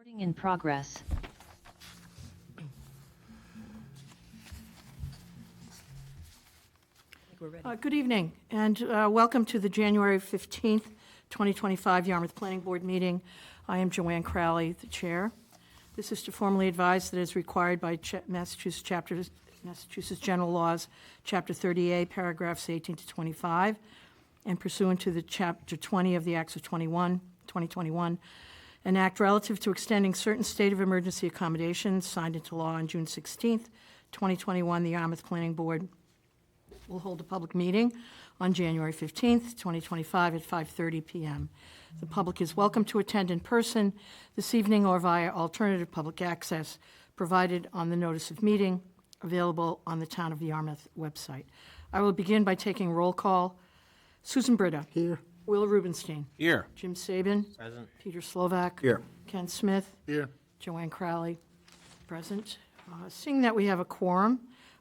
Recording in progress. Good evening, and welcome to the January 15th, 2025 Yarmouth Planning Board meeting. I am Joanne Crowley, the chair. This is to formally advise that as required by Massachusetts General Laws, Chapter 30A, paragraphs 18 to 25, and pursuant to the Chapter 20 of the Acts of 2021, an act relative to extending certain state of emergency accommodations signed into law on June 16th, 2021, the Yarmouth Planning Board will hold a public meeting on January 15th, 2025 at 5:30 p.m. The public is welcome to attend in person this evening or via alternative public access provided on the notice of meeting available on the Town of Yarmouth website. I will begin by taking roll call. Susan Britta. Here. Will Rubenstein. Here. Jim Sabin. Present. Peter Slovak. Here. Ken Smith. Here. Joanne Crowley, present. Seeing that we have a quorum,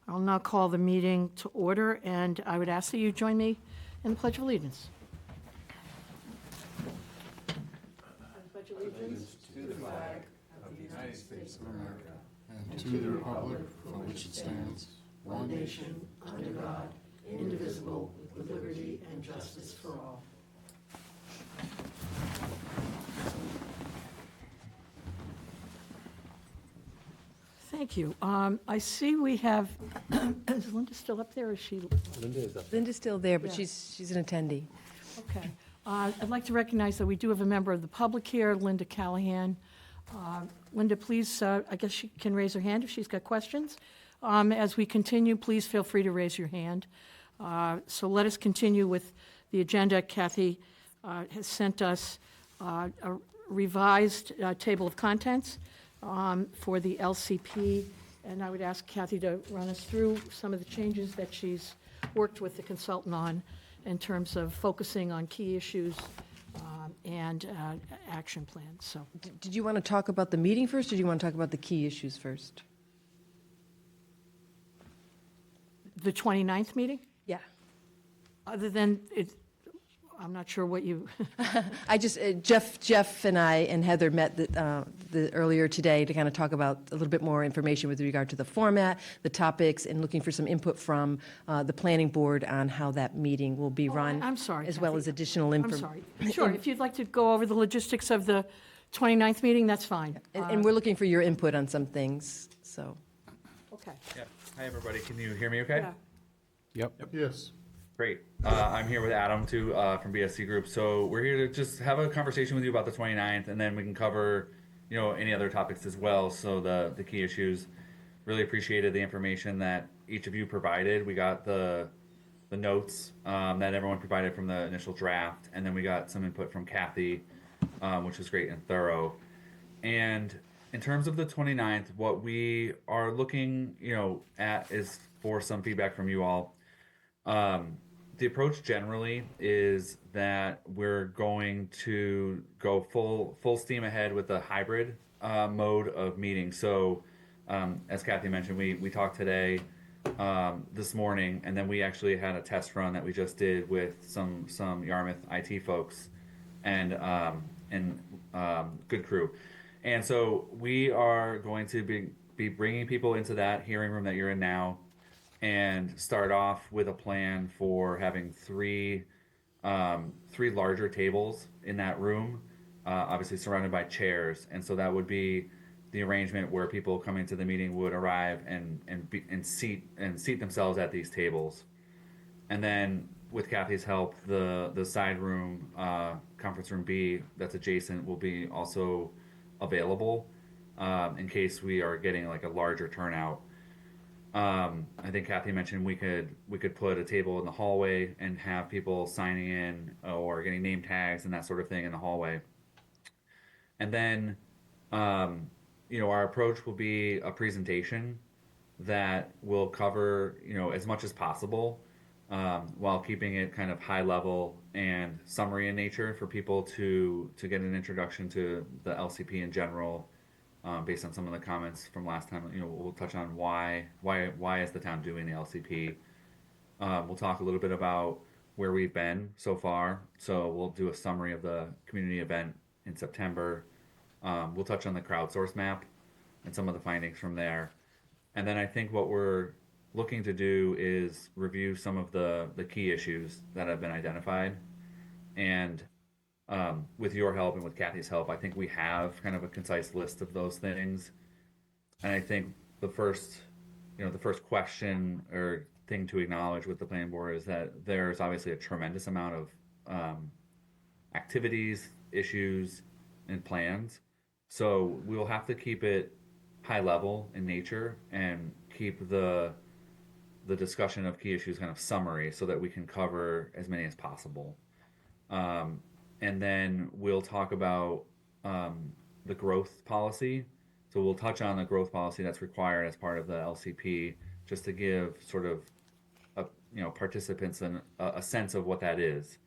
I'll now call the meeting to order, and I would ask that you join me in the Pledge of Allegiance. Pledge allegiance and to the republic for which it stands, one nation, under God, indivisible, with liberty and justice for all. Thank you. I see we have, is Linda still up there, or is she? Linda's still there, but she's an attendee. Okay. I'd like to recognize that we do have a member of the public here, Linda Callahan. Linda, please, I guess she can raise her hand if she's got questions. As we continue, please feel free to raise your hand. So let us continue with the agenda. Kathy has sent us a revised table of contents for the LCP, and I would ask Kathy to run us through some of the changes that she's worked with the consultant on in terms of focusing on key issues and action plans. So, Did you want to talk about the meeting first, or do you want to talk about the key issues first? the 29th meeting, Yeah. other than it, I'm not sure what you, I just, Jeff and I and Heather met earlier today to kind of talk about a little bit more information with regard to the format, the topics, and looking for some input from the planning board on how that meeting will be run. I'm sorry, As well Kathy. as additional I'm information. sorry. Sure, if you'd like to go over the logistics of the 29th meeting, that's fine. And we're looking for your input on some things, so. Okay. Yeah. Hi, everybody. Can you hear me okay? Yeah. Yep. Yes. Great. I'm here with Adam, too, from BSC Group. So we're here to just have a conversation with you about the 29th, and then we can cover, any other topics as well. So the key issues. Really appreciated the information that each of you provided. We got the notes that everyone provided from the initial draft, and then we got some input from Kathy, which was great and thorough. And in terms of the 29th, what we are looking, at is for some feedback from you all. The approach generally is that we're going to go full steam ahead with a hybrid mode of meeting. So, as Kathy mentioned, we talked today, this morning, and then we actually had a test run that we just did with some Yarmouth IT folks and good crew. And so we are going to be bringing people into that hearing room that you're in now, and start off with a plan for having three larger tables in that room, obviously surrounded by chairs. And so that would be the arrangement where people coming to the meeting would arrive and seat themselves at these tables. And then with Kathy's help, the side room, conference room B that's adjacent, will be also available in case we are getting like a larger turnout. I think Kathy mentioned we could put a table in the hallway and have people signing in or getting name tags and that sort of thing in the hallway. And then, our approach will be a presentation that will cover, as much as possible, while keeping it kind of high level and summary in nature for people to get an introduction to the LCP in general. Based on some of the comments from last time, we'll touch on why is the town doing the LCP. We'll talk a little bit about where we've been so far. So we'll do a summary of the community event in September, We'll touch on the crowdsource map and some of the findings from there. And then I think what we're looking to do is review some of the key issues that have been identified. And with your help and with Kathy's help, I think we have kind of a concise list of those things. And I think the first question or thing to acknowledge with the planning board is that there's obviously a tremendous amount of activities, issues, and plans. So we'll have to keep it high level in nature and keep the discussion of key issues kind of summary so that we can cover as many as possible. And then we'll talk about the growth policy. So we'll touch on the growth policy that's required as part of the LCP, just to give sort of participants a sense of what that is.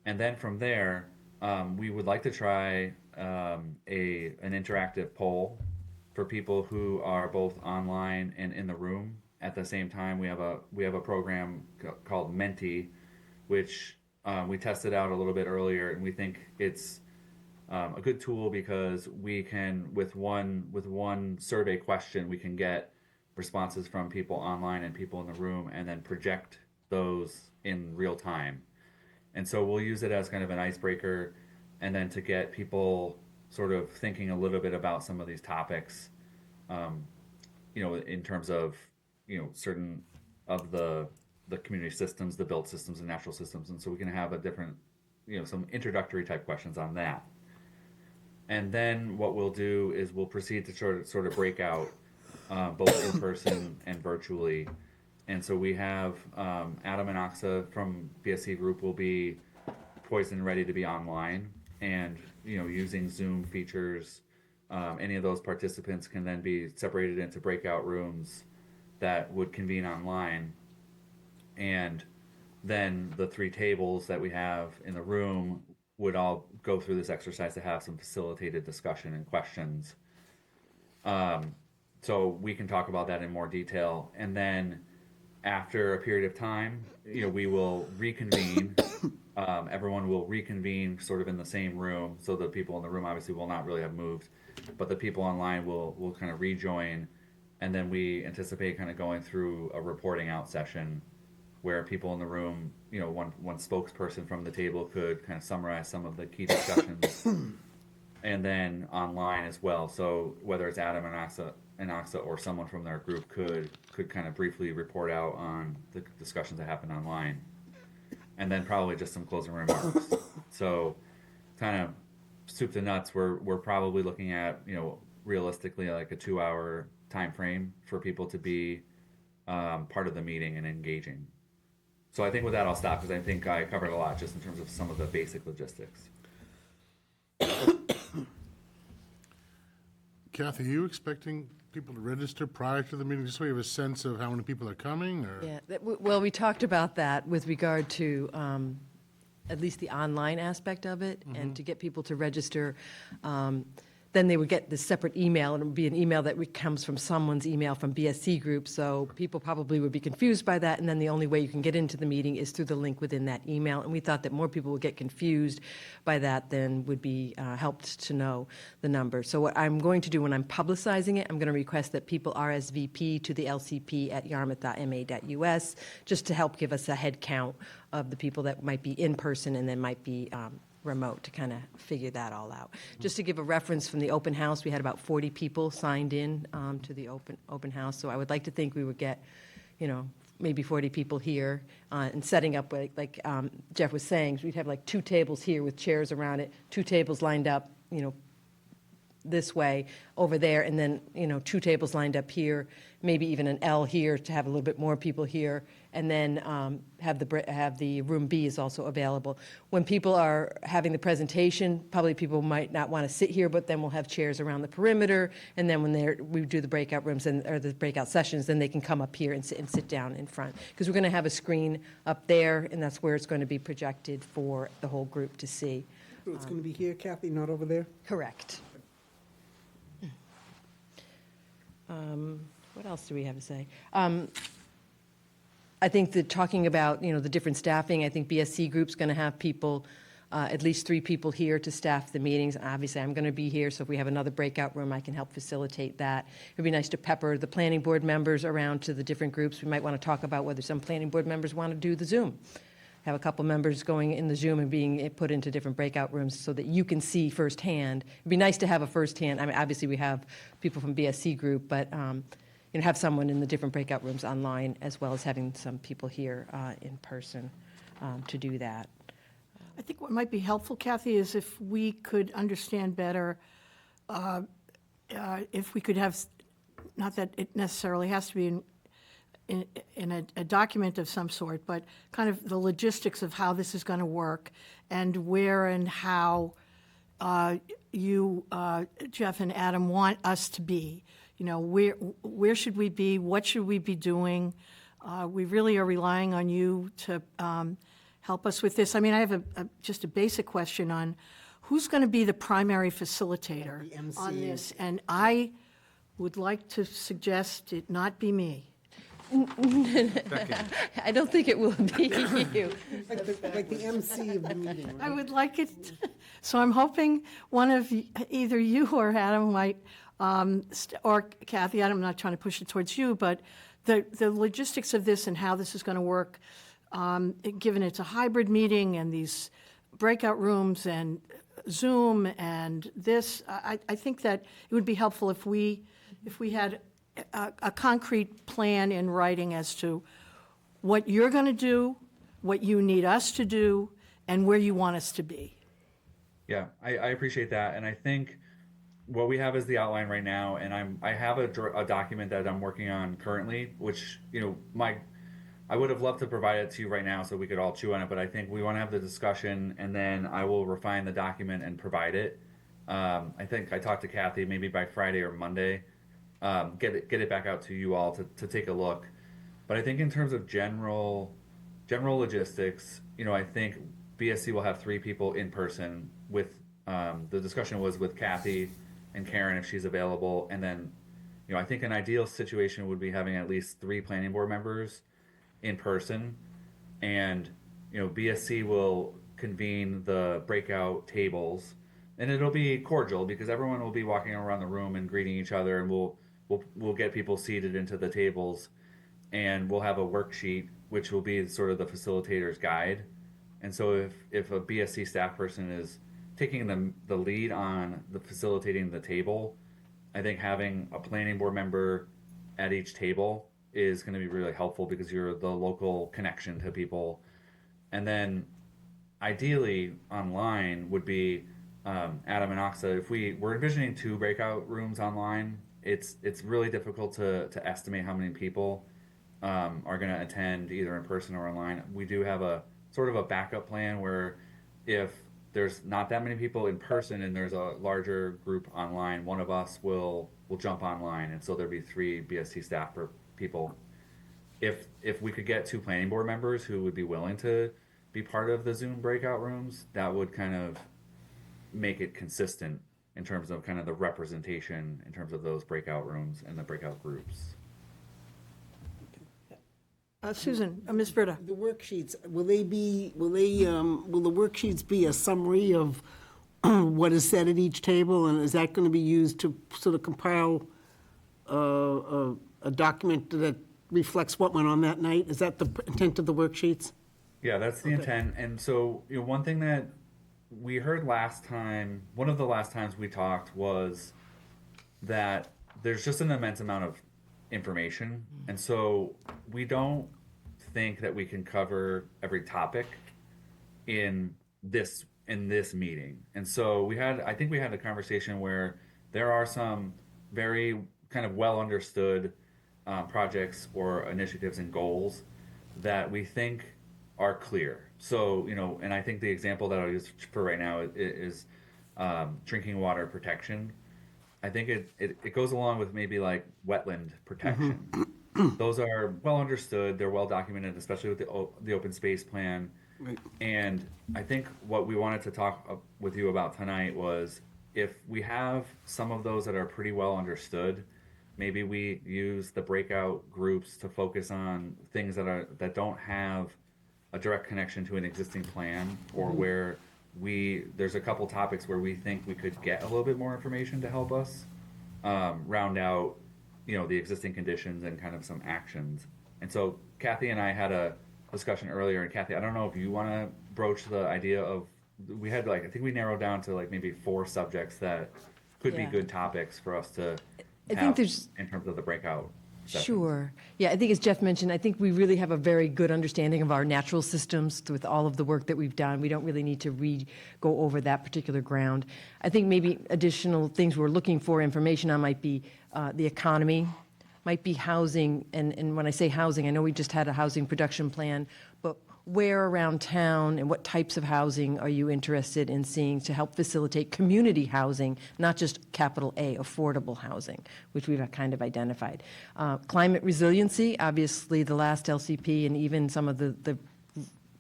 And then from there, we would like to try an interactive poll for people who are both online and in the room at the same time. We have a program called Menti, which we tested out a little bit earlier, and we think it's a good tool because we can, with one survey question, we can get responses from people online and people in the room, and then project those in real time. And so we'll use it as kind of an icebreaker, and then to get people sort of thinking a little bit about some of these topics, in terms of certain of the community systems, the built systems, and natural systems. And so we can have a different, some introductory type questions on that. And then what we'll do is we'll proceed to sort of break out both in person and virtually. And so we have Adam and Aksa from BSC Group will be poised and ready to be online, and using Zoom features. Any of those participants can then be separated into breakout rooms that would convene online. And then the 3 tables that we have in the room would all go through this exercise to have some facilitated discussion and questions. So we can talk about that in more detail. And then after a period of time, we will reconvene. Everyone will reconvene sort of in the same room. So the people in the room obviously will not really have moved, but the people online will kind of rejoin. And then we anticipate kind of going through a reporting out session where people in the room, one spokesperson from the table could kind of summarize some of the key discussions, and then online as well. So whether it's Adam and Aksa or someone from their group could kind of briefly report out on the discussions that happened online, and then probably just some closing remarks. So kind of soup to nuts, we're probably looking at realistically like a 2-hour time frame for people to be part of the meeting and engaging. So I think with that I'll stop, because I think I covered a lot just in terms of some of the basic logistics. Kathy, are you expecting people to register prior to the meeting, just so we have a sense of how many people are coming, or? Yeah, well, we talked about that with regard to at least the online aspect of it, and to get people to register. Then they would get this separate email, and it would be an email that comes from someone's email from BSC Group, so people probably would be confused by that, and then the only way you can get into the meeting is through the link within that email. And we thought that more people would get confused by that than would be helped to know the number. So what I'm going to do when I'm publicizing it, I'm going to request that people RSVP to the LCP at yarmouth.ma.us, just to help give us a head count of the people that might be in person and then might be remote, to kind of figure that all out. Just to give a reference from the open house, we had about 40 people signed in to the open house. So I would like to think we would get, maybe 40 people here, and setting up like Jeff was saying, so we'd have like 2 tables here with chairs around it, 2 tables lined up, this way over there, and then 2 tables lined up here, maybe even an L here to have a little bit more people here, and then have the room B is also available. When people are having the presentation, probably people might not want to sit here, but then we'll have chairs around the perimeter, and then when we do the breakout rooms or the breakout sessions, then they can come up here and sit down in front, because we're going to have a screen up there, and that's where it's going to be projected for the whole group to see. So it's going to be here, Kathy, not over there? Correct. What else do we have to say? I think that talking about, the different staffing, I think BSC Group's going to have people at least 3 people here to staff the meetings. Obviously, I'm going to be here, so if we have another breakout room, I can help facilitate that. It'd be nice to pepper the planning board members around to the different groups. We might want to talk about whether some planning board members want to do the Zoom. Have a couple members going in the Zoom and being put into different breakout rooms so that you can see firsthand. It'd be nice to have a firsthand, I mean, obviously we have people from BSC group, but have someone in the different breakout rooms online as well as having some people here in person to do that. I think what might be helpful, Kathy, is if we could understand better, if we could have, not that it necessarily has to be in a document of some sort, but kind of the logistics of how this is going to work and where and how you, Jeff and Adam, want us to be. Where should we be? What should we be doing? We really are relying on you to help us with this. I mean, I have just a basic question on who's going to be the primary facilitator The MC. on this, and I would like to suggest it not be me. I don't think it will be you. Like the MC of the meeting, I right? would like it, so I'm hoping one of either you or Adam might, or Kathy, I'm not trying to push it towards you, but the logistics of this and how this is going to work, given it's a hybrid meeting and these breakout rooms and Zoom and this, I think that it would be helpful if we had a concrete plan in writing as to what you're going to do, what you need us to do, and where you want us to be. Yeah, I appreciate that, and I think what we have is the outline right now, and I have a document that I'm working on currently, which I would have loved to provide it to you right now so we could all chew on it, but I think we want to have the discussion, and then I will refine the document and provide it. I think I talked to Kathy maybe by Friday or Monday. Get it back out to you all to take a look. But I think in terms of general logistics, I think BSC will have 3 people in person with, the discussion was with Kathy and Karen if she's available. And then, I think an ideal situation would be having at least 3 planning board members in person. And, BSC will convene the breakout tables, and it'll be cordial because everyone will be walking around the room and greeting each other, and we'll get people seated into the tables, and we'll have a worksheet which will be sort of the facilitator's guide. And so if a BSC staff person is taking the lead on the facilitating the table, I think having a planning board member at each table is going to be really helpful because you're the local connection to people. And then ideally online would be Adam and Oxa. If we're envisioning 2 breakout rooms online, it's really difficult to estimate how many people are going to attend either in person or online. We do have a sort of a backup plan where if there's not that many people in person and there's a larger group online, one of us will jump online, and so there'll be 3 BSC staff people. If we could get 2 planning board members who would be willing to be part of the Zoom breakout rooms, that would kind of make it consistent in terms of kind of the representation in terms of those breakout rooms and the breakout groups. Susan, Ms. Britta. The worksheets, will the worksheets be a summary of what is said at each table? And is that going to be used to sort of compile a document that reflects what went on that night? Is that the intent of the worksheets? Yeah, that's the intent. And so, one thing that we heard last time, one of the last times we talked, was that there's just an immense amount of information. And so we don't think that we can cover every topic in this meeting. And so I think we had a conversation where there are some very kind of well understood projects or initiatives and goals that we think are clear. So, and I think the example that I'll use for right now is drinking water protection. I think it goes along with maybe like wetland protection. Those are well understood. They're well documented, especially with the open space plan. Right. And I think what we wanted to talk with you about tonight was if we have some of those that are pretty well understood, maybe we use the breakout groups to focus on things that don't have a direct connection to an existing plan, or where there's a couple topics where we think we could get a little bit more information to help us round out, the existing conditions and kind of some actions. And so Kathy and I had a discussion earlier, and Kathy, I don't know if you want to broach the idea of, we had I think we narrowed down to maybe 4 subjects that could be Yeah. good topics for us to I think have there's- in terms of the breakout sessions. Sure. Yeah, I think as Jeff mentioned, I think we really have a very good understanding of our natural systems with all of the work that we've done. We don't really need to go over that particular ground. I think maybe additional things we're looking for information on might be the economy, might be housing. And when I say housing, I know we just had a housing production plan, but where around town and what types of housing are you interested in seeing to help facilitate community housing, not just capital A, affordable housing, which we've kind of identified. Climate resiliency, obviously the last LCP and even some of the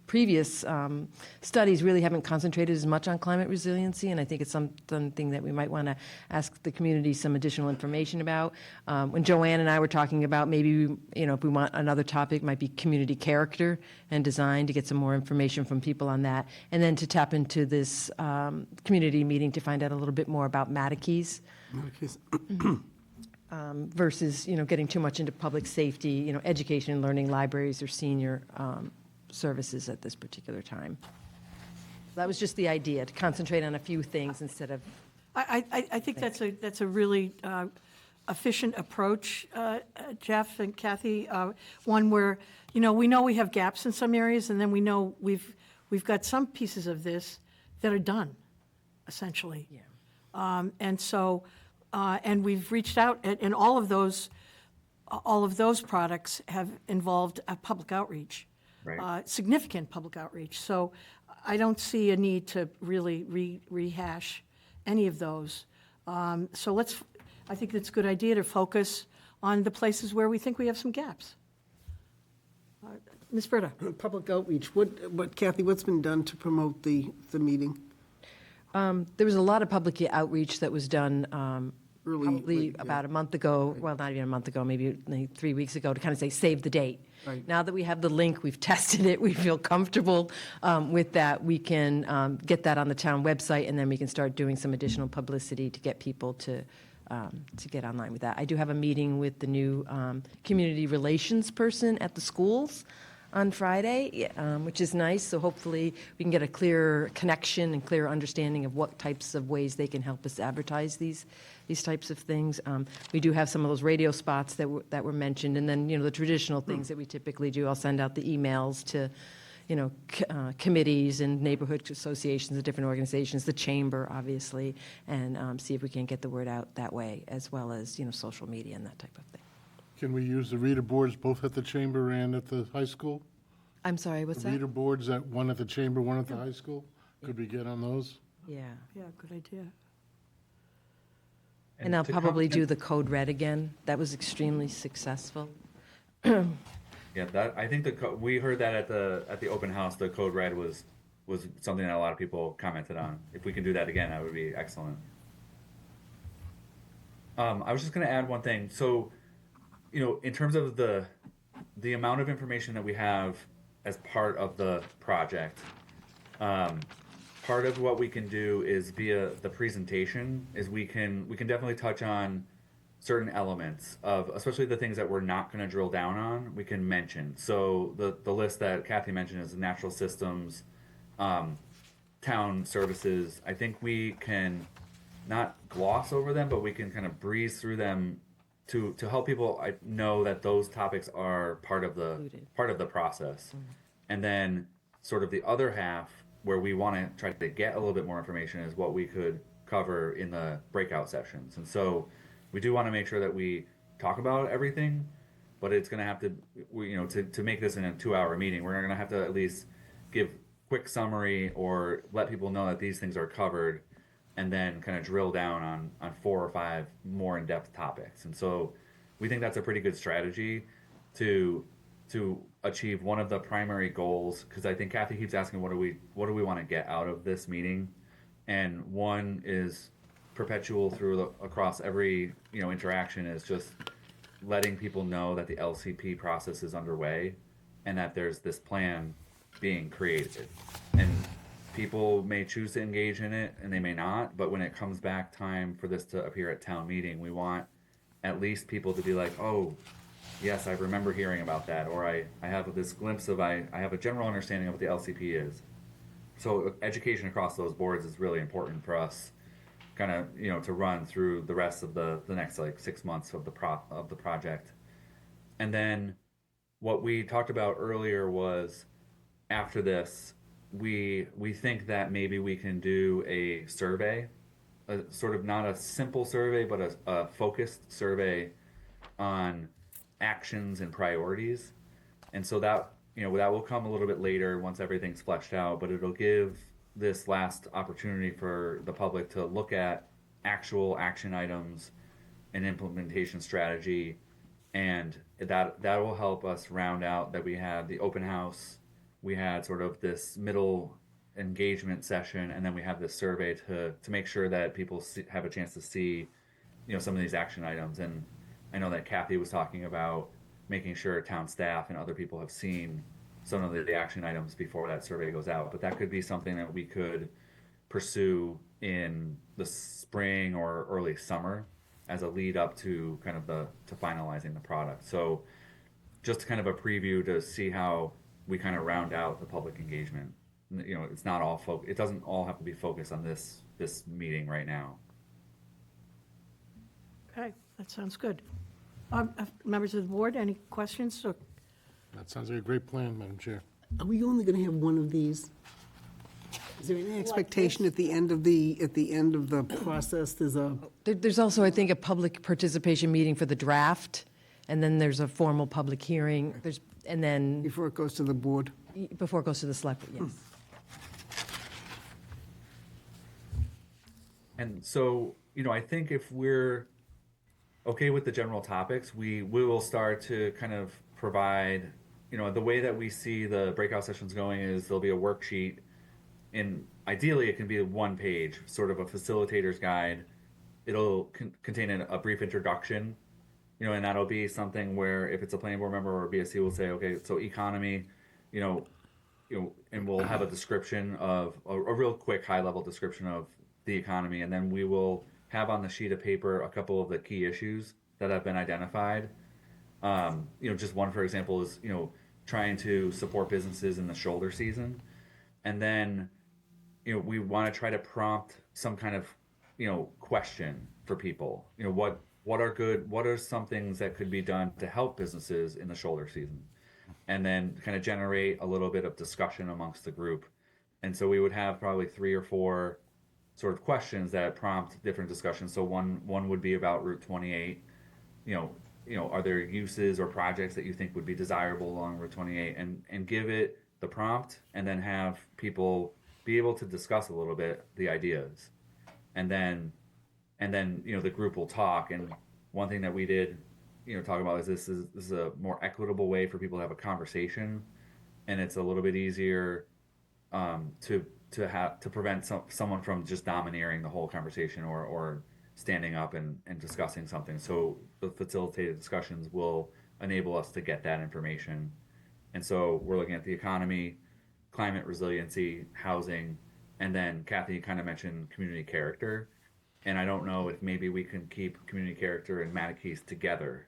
previous studies really haven't concentrated as much on climate resiliency, and I think it's something that we might want to ask the community some additional information about. When Joanne and I were talking about maybe, if we want another topic, might be community character and design, to get some more information from people on that, and then to tap into this community meeting to find out a little bit more about Matakees versus, getting too much into public safety, education and learning, libraries, or senior services at this particular time. That was just the idea, to concentrate on a few things instead of, I think that's a really efficient approach, Jeff and Kathy. One where, we know we have gaps in some areas, and then we know we've got some pieces of this that are done, essentially. Yeah. And so, and we've reached out, and all of those products have involved a public outreach. Right. Significant public outreach. So I don't see a need to really rehash any of those. So I think it's a good idea to focus on the places where we think we have some gaps. Ms. Britta? Public outreach, Kathy, what's been done to promote the meeting? there was a lot of public outreach that was done probably late, yeah. about a month ago, well, not even a month ago, maybe like 3 weeks ago, to kind of say, save the date. Right. Now that we have the link, we've tested it, we feel comfortable with that, we can get that on the town website, and then we can start doing some additional publicity to get people to get online with that. I do have a meeting with the new community relations person at the schools on Friday, which is nice. So hopefully we can get a clearer connection and clearer understanding of what types of ways they can help us advertise these types of things. We do have some of those radio spots that were mentioned, and then the traditional things that we typically do. I'll send out the emails to committees and neighborhood associations and different organizations, the chamber, obviously, and see if we can get the word out that way, as well as social media and that type of thing. Can we use the reader boards both at the chamber and at the high school? I'm sorry, what's The that? reader boards, one at the chamber, one at the high school? Could we get on those? Yeah. Yeah, good idea. And I'll to probably come- do the code red again. That was extremely successful. Yeah, that I think we heard that at the open house. The code red was something that a lot of people commented on. If we can do that again, that would be excellent. I was just going to add one thing. So, in terms of the amount of information that we have as part of the project, part of what we can do is via the presentation is we can definitely touch on certain elements of, especially the things that we're not going to drill down on, we can mention. So the list that Kathy mentioned is natural systems, town services. I think we can not gloss over them, but we can kind of breeze through them to help people know that those topics are part of the Included. process. And then sort of the other half where we want to try to get a little bit more information is what we could cover in the breakout sessions. And so we do want to make sure that we talk about everything, but it's going to have to, to make this in a 2-hour meeting, we're going to have to at least give quick summary or let people know that these things are covered, and then kind of drill down on 4 or 5 more in-depth topics. And so we think that's a pretty good strategy to achieve one of the primary goals, because I think Kathy keeps asking, what do we want to get out of this meeting? And one is perpetual across every interaction is just letting people know that the LCP process is underway and that there's this plan being created. And people may choose to engage in it and they may not, but when it comes back time for this to appear at town meeting, we want at least people to be like, oh, yes, I remember hearing about that, or I have this glimpse of, I have a general understanding of what the LCP is. So education across those boards is really important for us, kind of, to run through the rest of the next like 6 months of the project. And then what we talked about earlier was, after this, we think that maybe we can do a survey, a sort of not a simple survey, but a focused survey on actions and priorities. And so that, that will come a little bit later once everything's fleshed out, but it'll give this last opportunity for the public to look at actual action items and implementation strategy. And that will help us round out that we had the open house, we had sort of this middle engagement session, and then we have this survey to make sure that people have a chance to see, some of these action items. And I know that Kathy was talking about making sure town staff and other people have seen some of the action items before that survey goes out. But that could be something that we could pursue in the spring or early summer as a lead up to kind of to finalizing the product. So just kind of a preview to see how we kind of round out the public engagement. It's not all it doesn't all have to be focused on this meeting right now. Okay, that sounds good. Members of the board, any questions? Or That sounds like a great plan, Madam Chair. Are we only going to have one of these? Is there any expectation at the end of the process, There's also, I think, a public participation meeting for the draft, and then there's a formal public hearing, and then before it goes to the board? before it goes to the select, yes. And so, I think if we're okay with the general topics, we will start to kind of provide, the way that we see the breakout sessions going is there'll be a worksheet, and ideally it can be 1 page, sort of a facilitator's guide. It'll contain a brief introduction, and that'll be something where if it's a planning board member or a BSC, will say, okay, so economy, and we'll have a description of a real quick high level description of the economy, and then we will have on the sheet of paper a couple of the key issues that have been identified. Just one, for example, is trying to support businesses in the shoulder season, and then we want to try to prompt some kind of question for people. What are some things that could be done to help businesses in the shoulder season, and then kind of generate a little bit of discussion amongst the group. And so we would have probably 3 or 4 sort of questions that prompt different discussions. So one would be about Route 28. Are there uses or projects that you think would be desirable along Route 28, and give it the prompt, and then have people be able to discuss a little bit the ideas, and then the group will talk. And one thing that we did talk about is this is a more equitable way for people to have a conversation, and it's a little bit easier to prevent someone from just domineering the whole conversation or standing up and discussing something. So the facilitated discussions will enable us to get that information. And so we're looking at the economy, climate resiliency, housing, and then Kathy kind of mentioned community character. And I don't know if maybe we can keep community character and Mattakees together,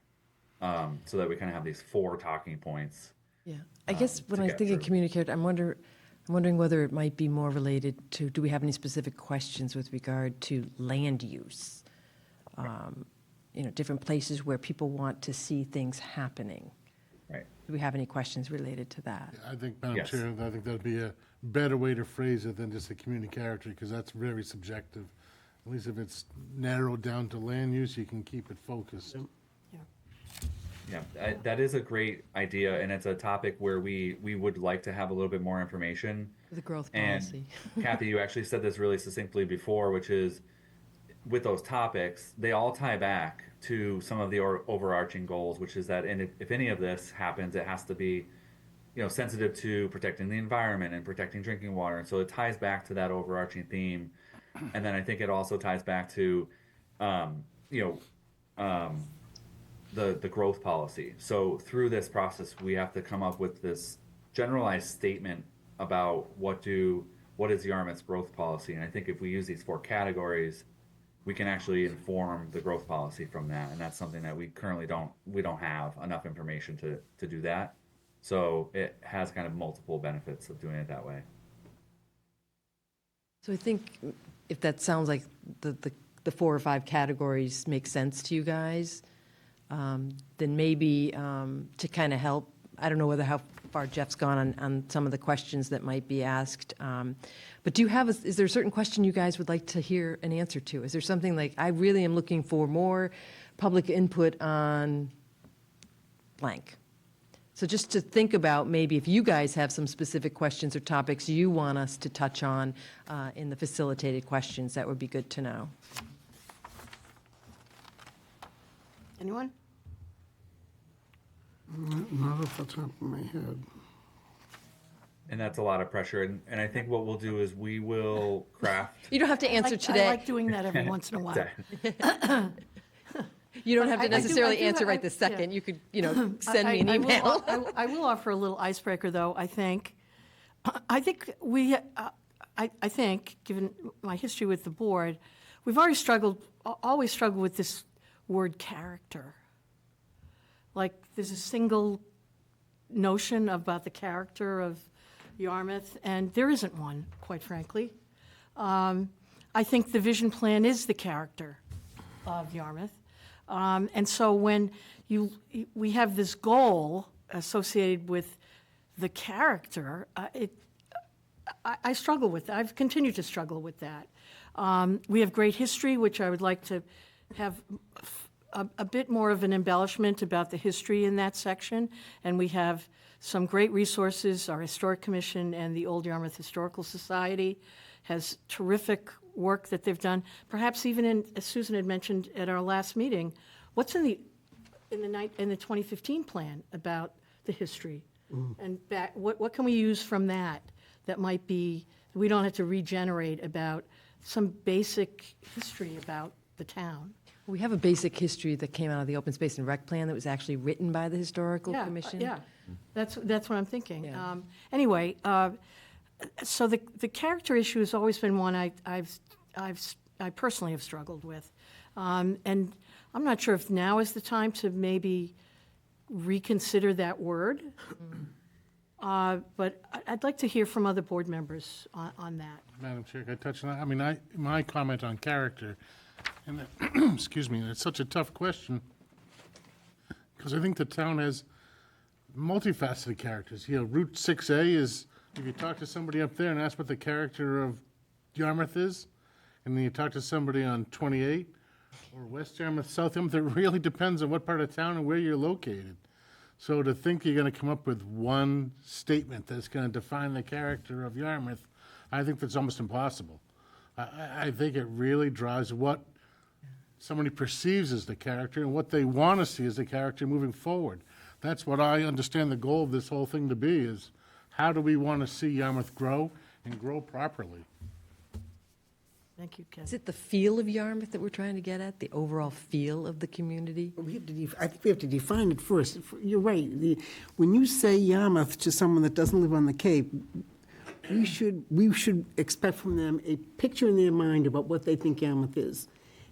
so that we kind of have these 4 talking points. Yeah, I guess when to I get think of through. communicate, I'm wondering whether it might be more related to, do we have any specific questions with regard to land use? Different places where people want to see things happening. Right. Do we have any questions related to that? I think, Madam Yes. Chair, I think that'd be a better way to phrase it than just a community character, because that's very subjective. At least if it's narrowed down to land use, you can keep it focused. Yeah, that is a great idea, and it's a topic where we would like to have a little bit more information. The growth And policy. Kathy, you actually said this really succinctly before, which is with those topics, they all tie back to some of the overarching goals, which is that, and if any of this happens, it has to be, sensitive to protecting the environment and protecting drinking water. And so it ties back to that overarching theme. And then I think it also ties back to, the growth policy. So through this process, we have to come up with this generalized statement about what do what is Yarmouth's growth policy? And I think if we use these 4 categories, we can actually inform the growth policy from that. And that's something that we currently don't have enough information to do that. So it has kind of multiple benefits of doing it that way. So I think if that sounds like the 4 or 5 categories make sense to you guys, then maybe to kind of help, I don't know how far Jeff's gone on some of the questions that might be asked, but is there a certain question you guys would like to hear an answer to? Is there something like, I really am looking for more public input on blank? So just to think about maybe if you guys have some specific questions or topics you want us to touch on in the facilitated questions, that would be good to know. Anyone? Not off the top of my head. And that's a lot of pressure. And I think what we'll do is we will craft. You don't have to answer I today. like doing that every once in a while. You don't have to I do- necessarily I do- answer I- right this yeah. second. You could, send me an I will- email. I will offer a little icebreaker, though, I think. I think we, I think, given my history with the board, we've always always struggled with this word character. Like, there's a single notion about the character of Yarmouth, and there isn't one, quite frankly. I think the vision plan is the character of Yarmouth. And so when we have this goal associated with the character, I struggle with that. I've continued to struggle with that. We have great history, which I would like to have a bit more of an embellishment about the history in that section. And we have some great resources. Our Historic Commission and the Old Yarmouth Historical Society has terrific work that they've done. Perhaps even as Susan had mentioned at our last meeting, what's in the 2015 plan about the history? And what can we use from that might be, we don't have to regenerate about some basic history about the town? We have a basic history that came out of the Open Space and Rec Plan that was actually written by the Historical Commission. Yeah, that's what I'm thinking. Yeah. Anyway, so the character issue has always been one I personally have struggled with. And I'm not sure if now is the time to maybe reconsider that word. But I'd like to hear from other board members on that. Madam Chair, can I touch on that? I mean, my comment on character, and excuse me, it's such a tough question, because I think the town has multifaceted characters. Route 6A is, if you talk to somebody up there and ask what the character of Yarmouth is, and then you talk to somebody on 28, or West Yarmouth, South Yarmouth, it really depends on what part of town and where you're located. So to think you're going to come up with one statement that's going to define the character of Yarmouth, I think that's almost impossible. I think it really drives what somebody perceives as the character and what they want to see as the character moving forward. That's what I understand the goal of this whole thing to be, is how do we want to see Yarmouth grow and grow properly? Thank you, Ken. Is it the feel of Yarmouth that we're trying to get at, the overall feel of the community? I think we have to define it first. You're right. When you say Yarmouth to someone that doesn't live on the Cape, we should expect from them a picture in their mind about what they think Yarmouth is.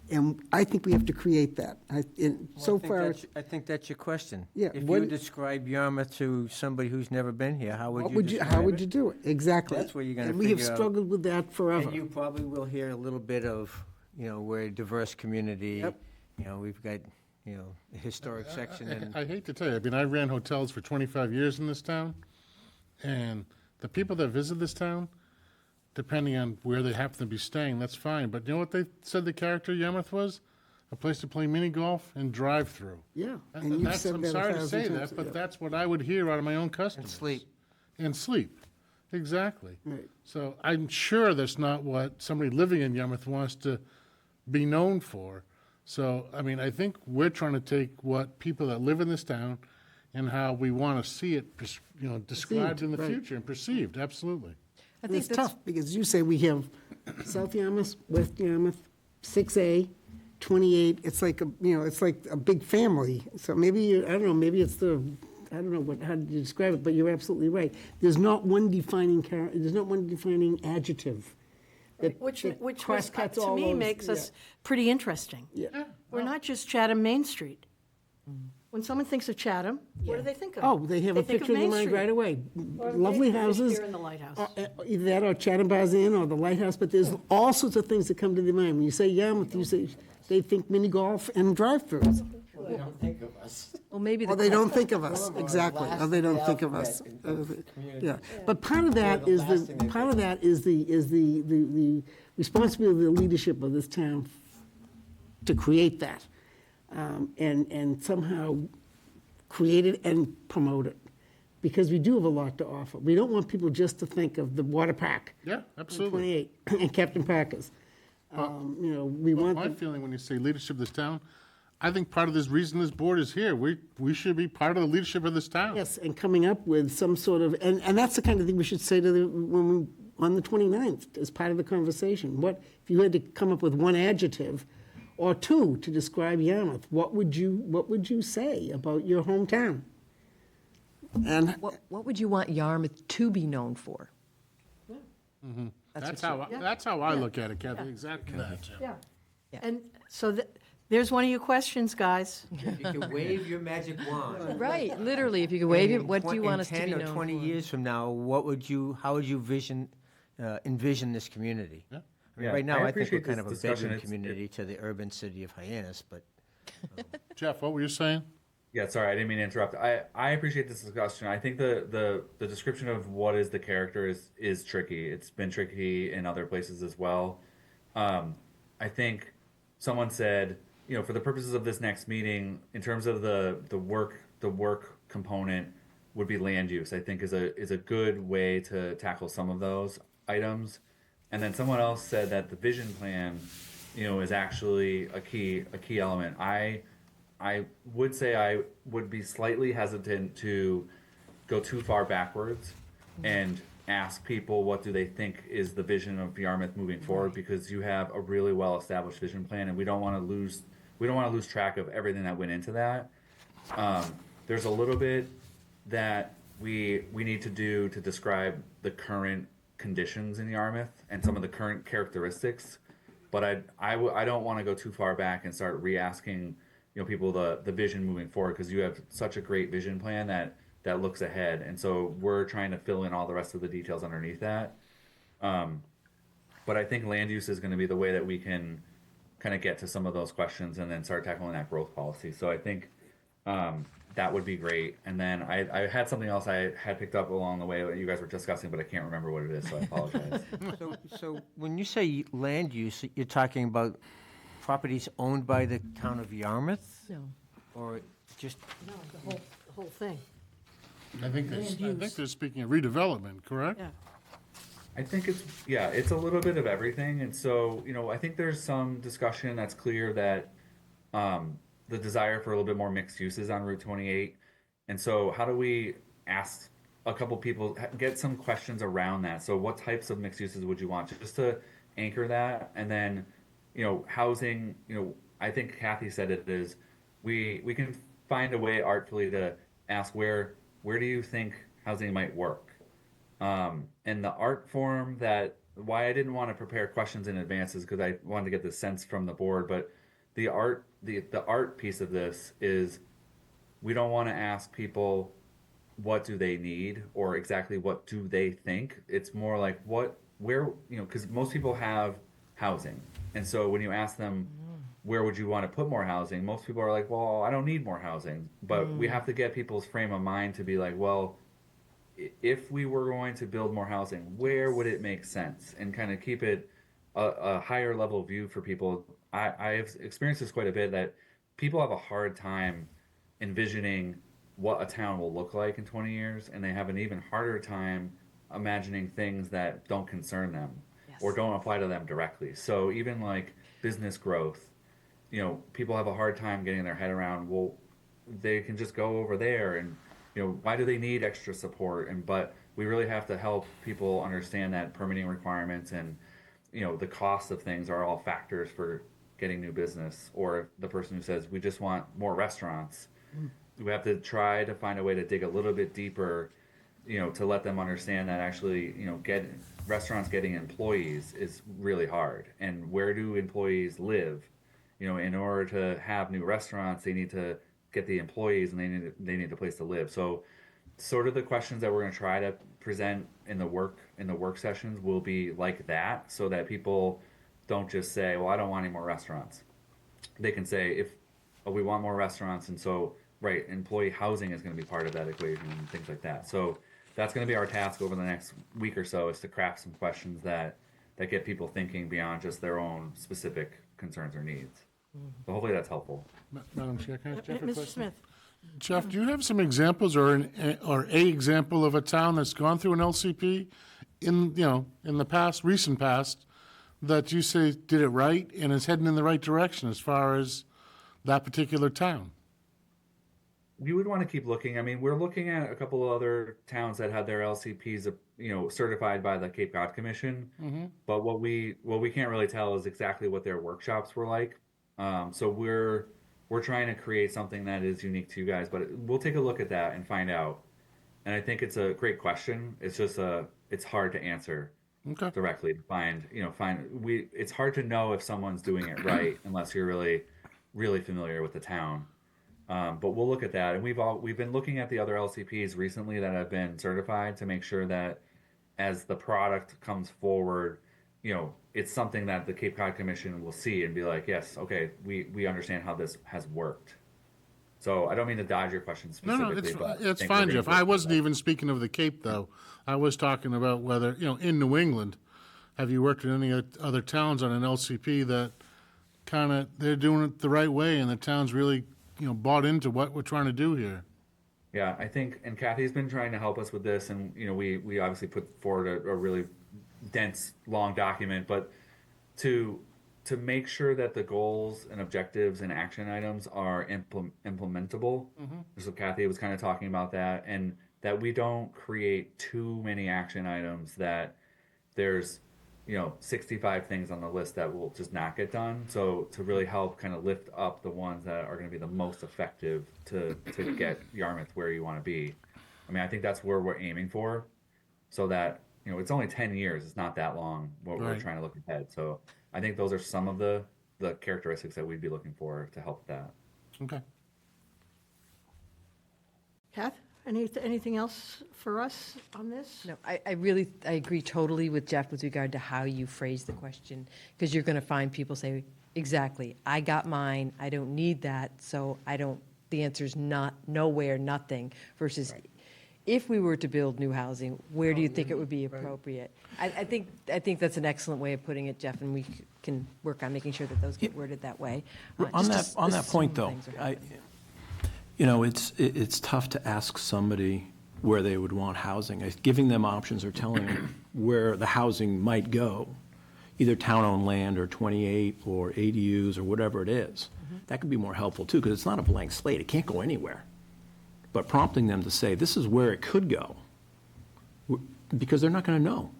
And I think we have to create that. I think that's your question. Yeah, If what- you describe Yarmouth to somebody who's never been here, how would What you would you, describe how would it? you do it? Exactly. That's where you're gonna And we have figure out- struggled with that forever. And you probably will hear a little bit of, we're a diverse community. Yep. We've got, a historic section and. I hate to tell you, I mean, I ran hotels for 25 years in this town, and the people that visit this town, depending on where they happen to be staying, that's fine. But you know what they said the character of Yarmouth was? A place to play mini golf and drive through. Yeah, And and you've that's, said I'm that a sorry to thousand say times, that, but yeah. that's what I would hear out of my own customers. sleep. And sleep, exactly. Right. So I'm sure that's not what somebody living in Yarmouth wants to be known for. So, I mean, I think we're trying to take what people that live in this town and how we want to see it, described in the right. future and perceived, absolutely. I And it's think that's tough, because you say we have South Yarmouth, West Yarmouth, 6A, 28, it's like a big family. So maybe, I don't know, maybe it's I don't know how to describe it, but you're absolutely right. There's not one defining there's not one defining adjective. that- Which that was, cross-cuts to all me, those- makes yeah. us pretty interesting. Yeah. We're not just Chatham Main Street. When someone thinks of Chatham, what do they think of? Oh, they have a think of picture in their Main mind Street. right away. Or Lovely maybe they houses. Here in the lighthouse. Either that or Chatham Bars Inn or the Lighthouse, but there's all sorts of things that come to their mind. When you say Yarmouth, you say, they think mini golf and drive-throughs. They don't think of us. Well, maybe Or the, they don't think of us, One of our exactly, or last they don't in the think of us. alphabet community. Yeah, but part of that the is last thing they part of that is the responsibility of the leadership of this town to create that, and somehow create it and promote it, because we do have a lot to offer. We don't want people just to think of the water park. Yeah, on absolutely. 28 and Captain Parker's. You know, we Well, want my them. feeling when you say leadership of this town, I think part of this reason this board is here, we should be part of the leadership of this town. Yes, and coming up with some sort of, and that's the kind of thing we should say to on the 29th, as part of the conversation. What, if you had to come up with one adjective or two to describe Yarmouth, what would you say about your hometown? And what would you want Yarmouth to be known for? That's how I look at it, Kathy, exactly that. Yeah. Yeah. And so there's one of your questions, guys. If you could wave your magic wand. Right, literally, if you could wave it, in what do you twen- want us to be In known 10 for? or 20 years from now, how would you envision this community? Yeah. I mean, Yeah, right now, I I think we're appreciate kind of a this discussion. bedroom It's- community to the urban city of Hyannis, but Jeff, what were you saying? Yeah, sorry, I didn't mean to interrupt. I appreciate this discussion. I think the description of what is the character is tricky. It's been tricky in other places as well. I think someone said, you know, for the purposes of this next meeting, in terms of the work component would be land use. I think is a good way to tackle some of those items. And then someone else said that the vision plan, you know, is actually a key element. I would say I would be slightly hesitant to go too far backwards and ask people what do they think is the vision of Yarmouth moving forward, because you have a really well established vision plan and we don't want to lose track of everything that went into that. There's a little bit that we need to do to describe the current conditions in Yarmouth and some of the current characteristics, but I don't want to go too far back and start re-asking, you know, people the vision moving forward, because you have such a great vision plan that looks ahead, and so we're trying to fill in all the rest of the details underneath that. But I think land use is going to be the way that we can kind of get to some of those questions and then start tackling that growth policy. So I think that would be great. And then I had something else I had picked up along the way that you guys were discussing, but I can't remember what it is, so I apologize. So when you say land use, you're talking about properties owned by the town of Yarmouth? No. Or just, No, the whole thing. I think they're speaking of redevelopment, correct? Yeah. I think it's a little bit of everything. And so, you know, I think there's some discussion that's clear that the desire for a little bit more mixed uses on Route 28. And so how do we ask a couple people, get some questions around that? So what types of mixed uses would you want, just to anchor that? And then, you know, housing, you know, I think Kathy said it is, we can find a way artfully to ask where do you think housing might work? And the art form that, why I didn't want to prepare questions in advance is because I wanted to get the sense from the board, but the art piece of this is, we don't want to ask people what do they need or exactly what do they think. It's more like where, you know, because most people have housing. And so when you ask them, where would you want to put more housing? Most people are like, well, I don't need more housing. But we have to get people's frame of mind to be like, well, if we were going to build more housing, where would it make sense? And kind of keep it a higher level view for people. I've experienced this quite a bit, that people have a hard time envisioning what a town will look like in 20 years, and they have an even harder time imagining things that don't concern them or don't apply to them directly. So even like business growth, you know, people have a hard time getting their head around, well, they can just go over there, and, you know, why do they need extra support? But we really have to help people understand that permitting requirements and, you know, the cost of things are all factors for getting new business. Or the person who says, we just want more restaurants, we have to try to find a way to dig a little bit deeper, to let them understand that actually, restaurants getting employees is really hard. And where do employees live? In order to have new restaurants, they need to get the employees, and they need a place to live. So, sort of the questions that we're going to try to present in the work sessions will be like that, so that people don't just say, "Well, I don't want any more restaurants." They can say, "If we want more restaurants," and so right, employee housing is going to be part of that equation and things like that. So that's going to be our task over the next week or so, is to craft some questions that get people thinking beyond just their own specific concerns or needs. So hopefully that's helpful. Madam Chair, can I ask Jeff a Mr. question? Smith? Jeff, do you have some examples or a example of a town that's gone through an LCP in the recent past, that you say did it right and is heading in the right direction as far as that particular town? We would want to keep looking. I mean, we're looking at a couple of other towns that had their LCPs, certified by the Cape Cod Commission. But what we can't really tell is exactly what their workshops were like. So we're trying to create something that is unique to you guys, but we'll take a look at that and find out. And I think it's a great question. It's just it's hard to answer directly. It's hard to know if someone's doing it right unless you're really, really familiar with the town. But we'll look at that, and we've been looking at the other LCPs recently that have been certified to make sure that as the product comes forward, it's something that the Cape Cod Commission will see and be like, yes, okay, we understand how this has worked. So I don't mean to dodge your question specifically. No, it's fine, Jeff. I wasn't even speaking of the Cape, though. I was talking about whether, in New England, have you worked in any other towns on an LCP that kind of, they're doing it the right way and the town's really, bought into what we're trying to do here? Yeah, I think, and Kathy's been trying to help us with this, and we obviously put forward a really dense, long document, but to make sure that the goals and objectives and action items are implementable. So Kathy was kind of talking about that, and that we don't create too many action items that there's 65 things on the list that will just not get done. So to really help kind of lift up the ones that are going to be the most effective to get Yarmouth where you want to be. I mean, I think that's where we're aiming for, so that it's only 10 years. It's not that long. We're trying to look ahead. So I think those are some of the characteristics that we'd be looking for to help that. Okay. Kath, anything else for us on this? No, I agree totally with Jeff with regard to how you phrase the question, because you're going to find people say, exactly, I got mine, I don't need that, so the answer is not, nowhere, nothing, versus if we were to build new housing, where do you think it would be appropriate? I think that's an excellent way of putting it, Jeff, and we can work on making sure that those get worded that way. On Just that assume point, though, things are it's tough to ask somebody where they would want housing. Giving them options or telling them where the housing might go, either town-owned land or 28 or ADUs or whatever it is, that could be more helpful too, because it's not a blank slate. It can't go anywhere. But prompting them to say, this is where it could go, because they're not going to know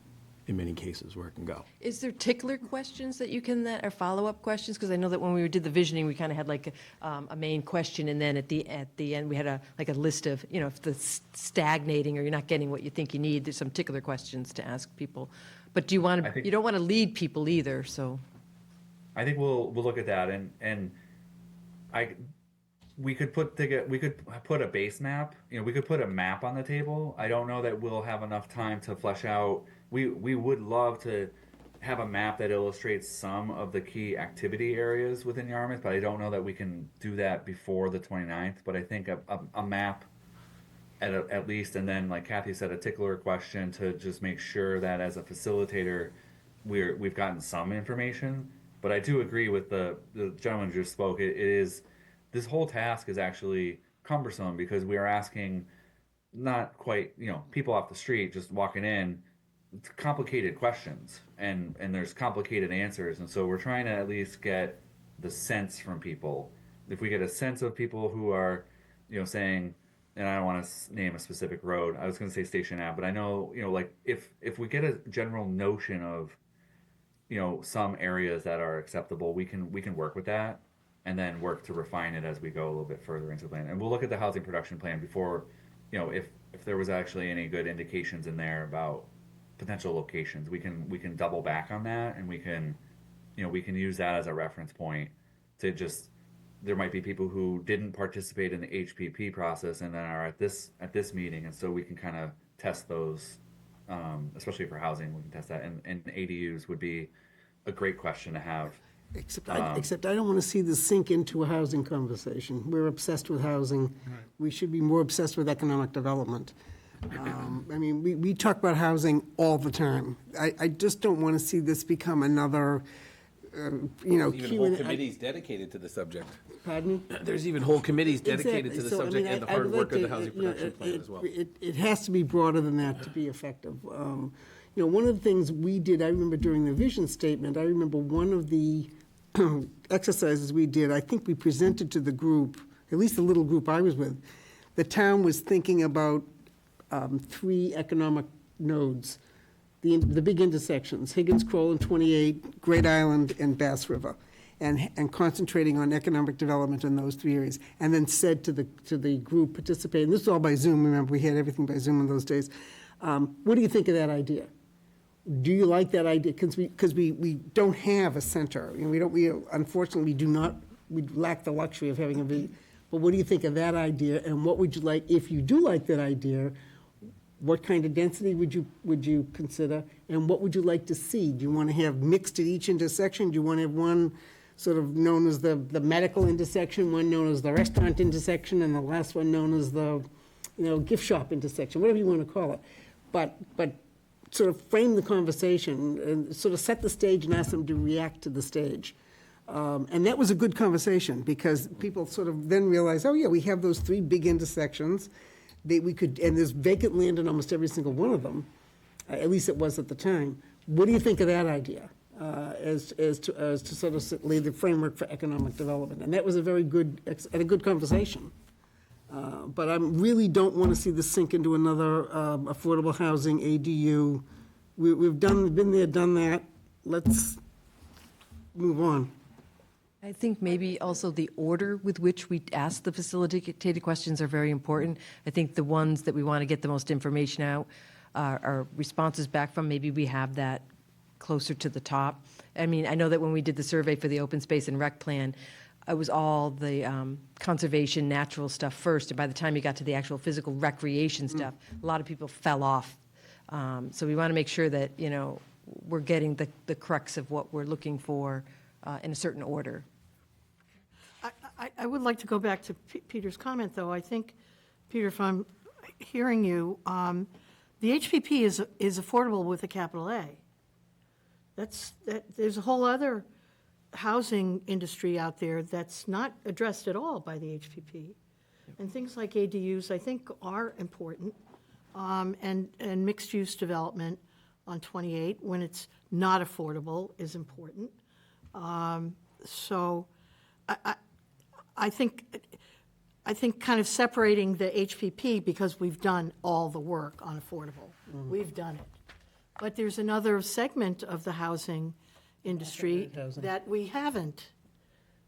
in many cases where it can go. Is there tickler questions that you can, or follow-up questions? Because I know that when we did the visioning, we kind of had like a main question, and then at the end, we had a list of, if the stagnating or you're not getting what you think you need, there's some tickler questions to ask people. But do you want to, you don't want to lead people either, so. I think we'll look at that, and we could put a base map. We could put a map on the table. I don't know that we'll have enough time to flesh out. We would love to have a map that illustrates some of the key activity areas within Yarmouth, but I don't know that we can do that before the 29th. But I think a map at least, and then, like Kathy said, a tickler question to just make sure that as a facilitator, we've gotten some information. But I do agree with the gentleman who just spoke. It is, this whole task is actually cumbersome, because we are asking not quite, people off the street just walking in, complicated questions, and there's complicated answers. And so we're trying to at least get the sense from people. If we get a sense of people who are, saying, and I don't want to name a specific road, I was going to say Station Ave, but I know, like if we get a general notion of, some areas that are acceptable, we can work with that. and then work to refine it as we go a little bit further into the plan. And we'll look at the housing production plan before, if there was actually any good indications in there about potential locations, we can double back on that, and we can use that as a reference point to just, there might be people who didn't participate in the HPP process and then are at this meeting, and so we can kind of test those, especially for housing, we can test that, and ADUs would be a great question to have. Except I don't want to see this sink into a housing conversation. We're obsessed with housing. We should be more obsessed with economic development. I mean, we talk about housing all the time. I just don't want to see this become another, Even Q&A. whole committees dedicated to the subject. Pardon me? There's even whole committees dedicated to the Exactly. So, I subject mean, and the I hard would work like of the to, housing production plan as well. It has to be broader than that to be effective. One of the things we did, I remember during the vision statement, I remember one of the exercises we did, I think we presented to the group, at least the little group I was with, the town was thinking about 3 economic nodes, the big intersections, Higgins, Kroll, and 28, Great Island, and Bass River, and concentrating on economic development in those 3 areas, and then said to the group participating, this was all by Zoom, remember, we had everything by Zoom in those days, what do you think of that idea? Do you like that idea? Because we don't have a center. We unfortunately we lack the luxury of having a but what do you think of that idea? And what would you like, if you do like that idea, what kind of density would you consider? And what would you like to see? Do you want to have mixed at each intersection? Do you want to have one sort of known as the medical intersection, one known as the restaurant intersection, and the last one known as the gift shop intersection, whatever you want to call it? But sort of frame the conversation and sort of set the stage and ask them to react to the stage. And that was a good conversation because people sort of then realized, oh yeah, we have those 3 big intersections. And there's vacant land in almost every single one of them. At least it was at the time. What do you think of that idea as to sort of lay the framework for economic development? And that was a very good conversation. But I really don't want to see this sink into another affordable housing ADU. We've been there, done that. Let's move on. I think maybe also the order with which we ask the facilitated questions are very important. I think the ones that we want to get the most information out are responses back from, maybe we have that closer to the top. I mean, I know that when we did the survey for the open space and rec plan, it was all the conservation, natural stuff first, and by the time you got to the actual physical recreation stuff, a lot of people fell off. So we want to make sure that, we're getting the crux of what we're looking for in a certain order. I would like to go back to Peter's comment, though. I think, Peter, if I'm hearing you, the HPP is affordable with a capital A. There's a whole other housing industry out there that's not addressed at all by the HPP. And things like ADUs, I think, are important, and mixed-use development on 28, when it's not affordable, is important. So I think kind of separating the HPP, because we've done all the work on affordable. We've done it. But there's another segment of the housing industry that we haven't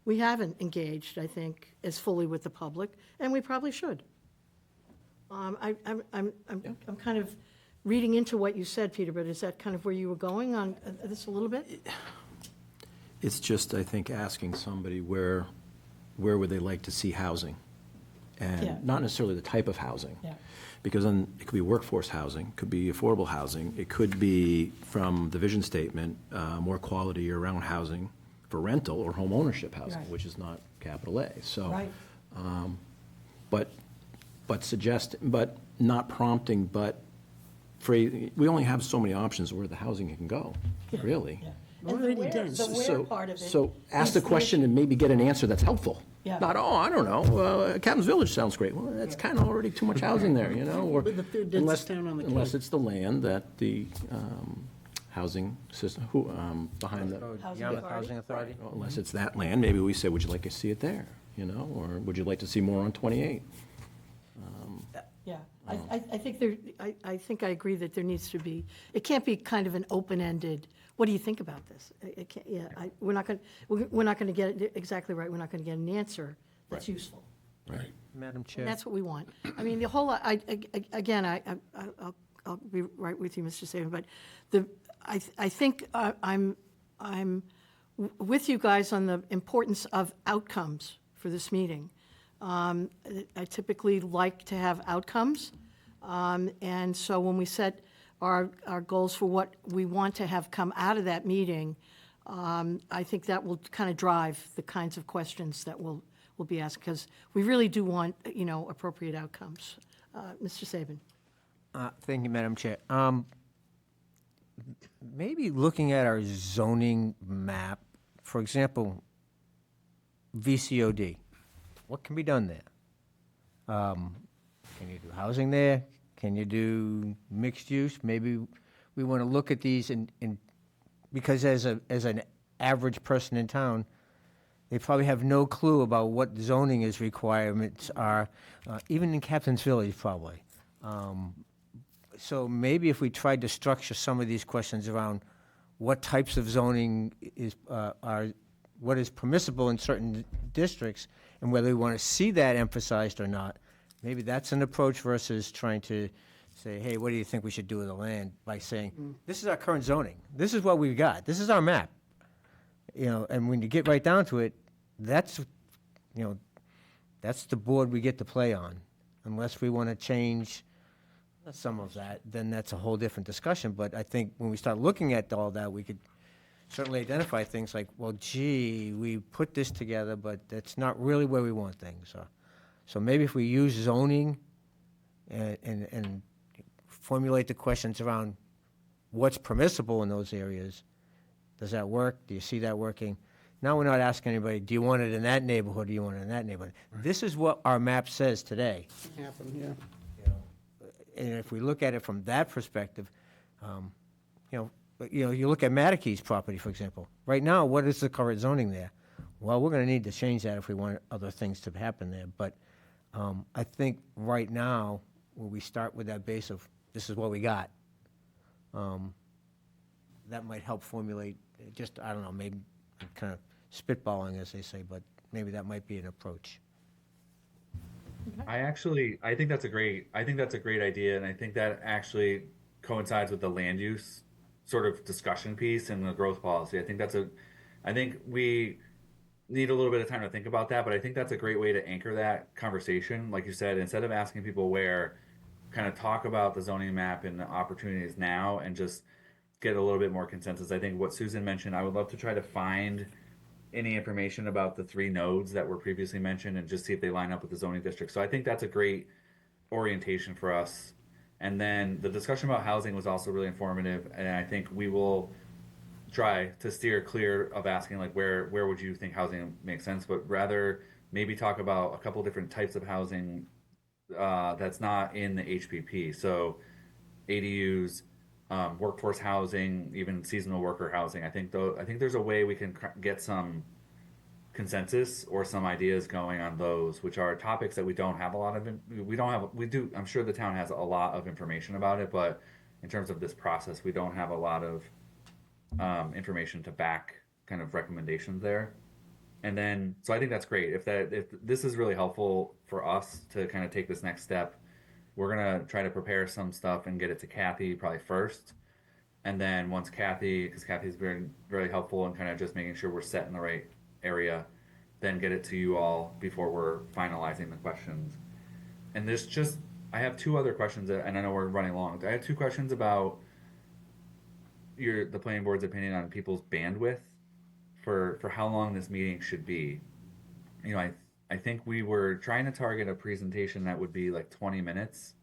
engaged, I think, as fully with the public, and we probably should. I'm kind of reading into what you said, Peter, but is that kind of where you were going on this a little bit? It's just, I think, asking somebody where would they like to see housing? And Yeah. not necessarily the type of housing. Yeah. Because then it could be workforce housing, could be affordable housing, it could be, from the vision statement, more quality year-round housing for rental or home ownership housing, Right. which is not capital A. So, Right. but not prompting, but we only have so many options where the housing can go, really. And the where part of it. So ask the is question issue. and maybe get an answer that's helpful. Yeah. Not, I don't know, Captain's Village sounds great. Well, that's kind of already too much housing there, or We're the third densest unless town on the unless Cape. it's the land that the housing system, behind the, Housing Yarmouth authority? Housing Authority? unless it's that land, maybe we say, would you like to see it there, or would you like to see more on 28? Yeah. I think I think I agree that there needs to be, it can't be kind of an open-ended, what do you think about this? It can't, yeah, we're not going to get it exactly right, we're not going to get an answer that's useful. Right. Madam And Chair? that's what we want. I mean, the whole, again, I'll be right with you, Mr. Saban, but I think I'm with you guys on the importance of outcomes for this meeting. I typically like to have outcomes, and so when we set our goals for what we want to have come out of that meeting, I think that will kind of drive the kinds of questions that we'll be asked, because we really do want, appropriate outcomes. Mr. Saban? Thank you, Madam Chair. Maybe looking at our zoning map, for example, VCOD, what can be done there? Can you do housing there? Can you do mixed use? Maybe we want to look at these because as an average person in town, they probably have no clue about what zoning is requirements are, even in Captain's Village probably. So maybe if we tried to structure some of these questions around what types of zoning what is permissible in certain districts, and whether we want to see that emphasized or not, maybe that's an approach versus trying to say, hey, what do you think we should do with the land, by saying, this is our current zoning, this is what we've got, this is our map. And when you get right down to it, that's the board we get to play on. Unless we want to change some of that, then that's a whole different discussion. But I think when we start looking at all that, we could certainly identify things like, well, gee, we put this together, but that's not really where we want things. So maybe if we use zoning and formulate the questions around what's permissible in those areas, does that work? Do you see that working? Now we're not asking anybody, do you want it in that neighborhood, or do you want it in that neighborhood? This is what our map says today. Happen, yeah. And if we look at it from that perspective, you look at Matakee's property, for example. Right now, what is the current zoning there? Well, we're going to need to change that if we want other things to happen there. But I think right now, when we start with that base of this is what we got, that might help formulate, I don't know, maybe I'm kind of spitballing, as they say, but maybe that might be an approach. I think that's a great idea, and I think that actually coincides with the land use sort of discussion piece and the growth policy. I think we need a little bit of time to think about that, but I think that's a great way to anchor that conversation. Like you said, instead of asking people where, kind of talk about the zoning map and the opportunities now and just get a little bit more consensus. I think what Susan mentioned, I would love to try to find any information about the 3 nodes that were previously mentioned and just see if they line up with the zoning district. So I think that's a great orientation for us. And then the discussion about housing was also really informative, and I think we will try to steer clear of asking like where would you think housing makes sense, but rather maybe talk about a couple different types of housing that's not in the HPP. So ADUs, workforce housing, even seasonal worker housing. I think there's a way we can get some consensus or some ideas going on those, which are topics that we don't have a lot of. I'm sure the town has a lot of information about it, but in terms of this process, we don't have a lot of information to back kind of recommendations there. And then, so I think that's great. If this is really helpful for us to kind of take this next step, we're going to try to prepare some stuff and get it to Kathy probably first. And then once because Kathy's very, very helpful in kind of just making sure we're set in the right area, then get it to you all before we're finalizing the questions. And I have 2 other questions, and I know we're running long. I have 2 questions about the planning board's opinion on people's bandwidth for how long this meeting should be. I think we were trying to target a presentation that would be like 20 minutes,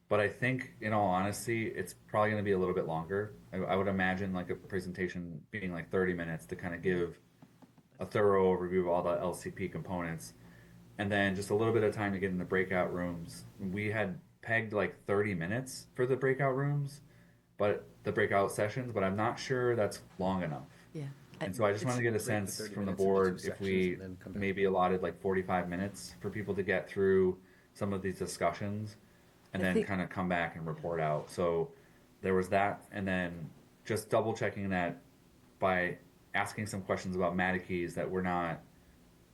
but I think, in all honesty, it's probably going to be a little bit longer. I would imagine like a presentation being like 30 minutes to kind of give a thorough overview of all the LCP components, and then just a little bit of time to get in the breakout rooms. We had pegged like 30 minutes for the breakout rooms, but the breakout sessions, but I'm not sure that's long enough. Yeah. And so I just want to get a sense 30 from the minutes into board 2 if we sections and then come back. maybe allotted like 45 minutes for people to get through some of these discussions. and I then think- kind of come back and report out. So there was that, and then just double checking that by asking some questions about Matakees that we're not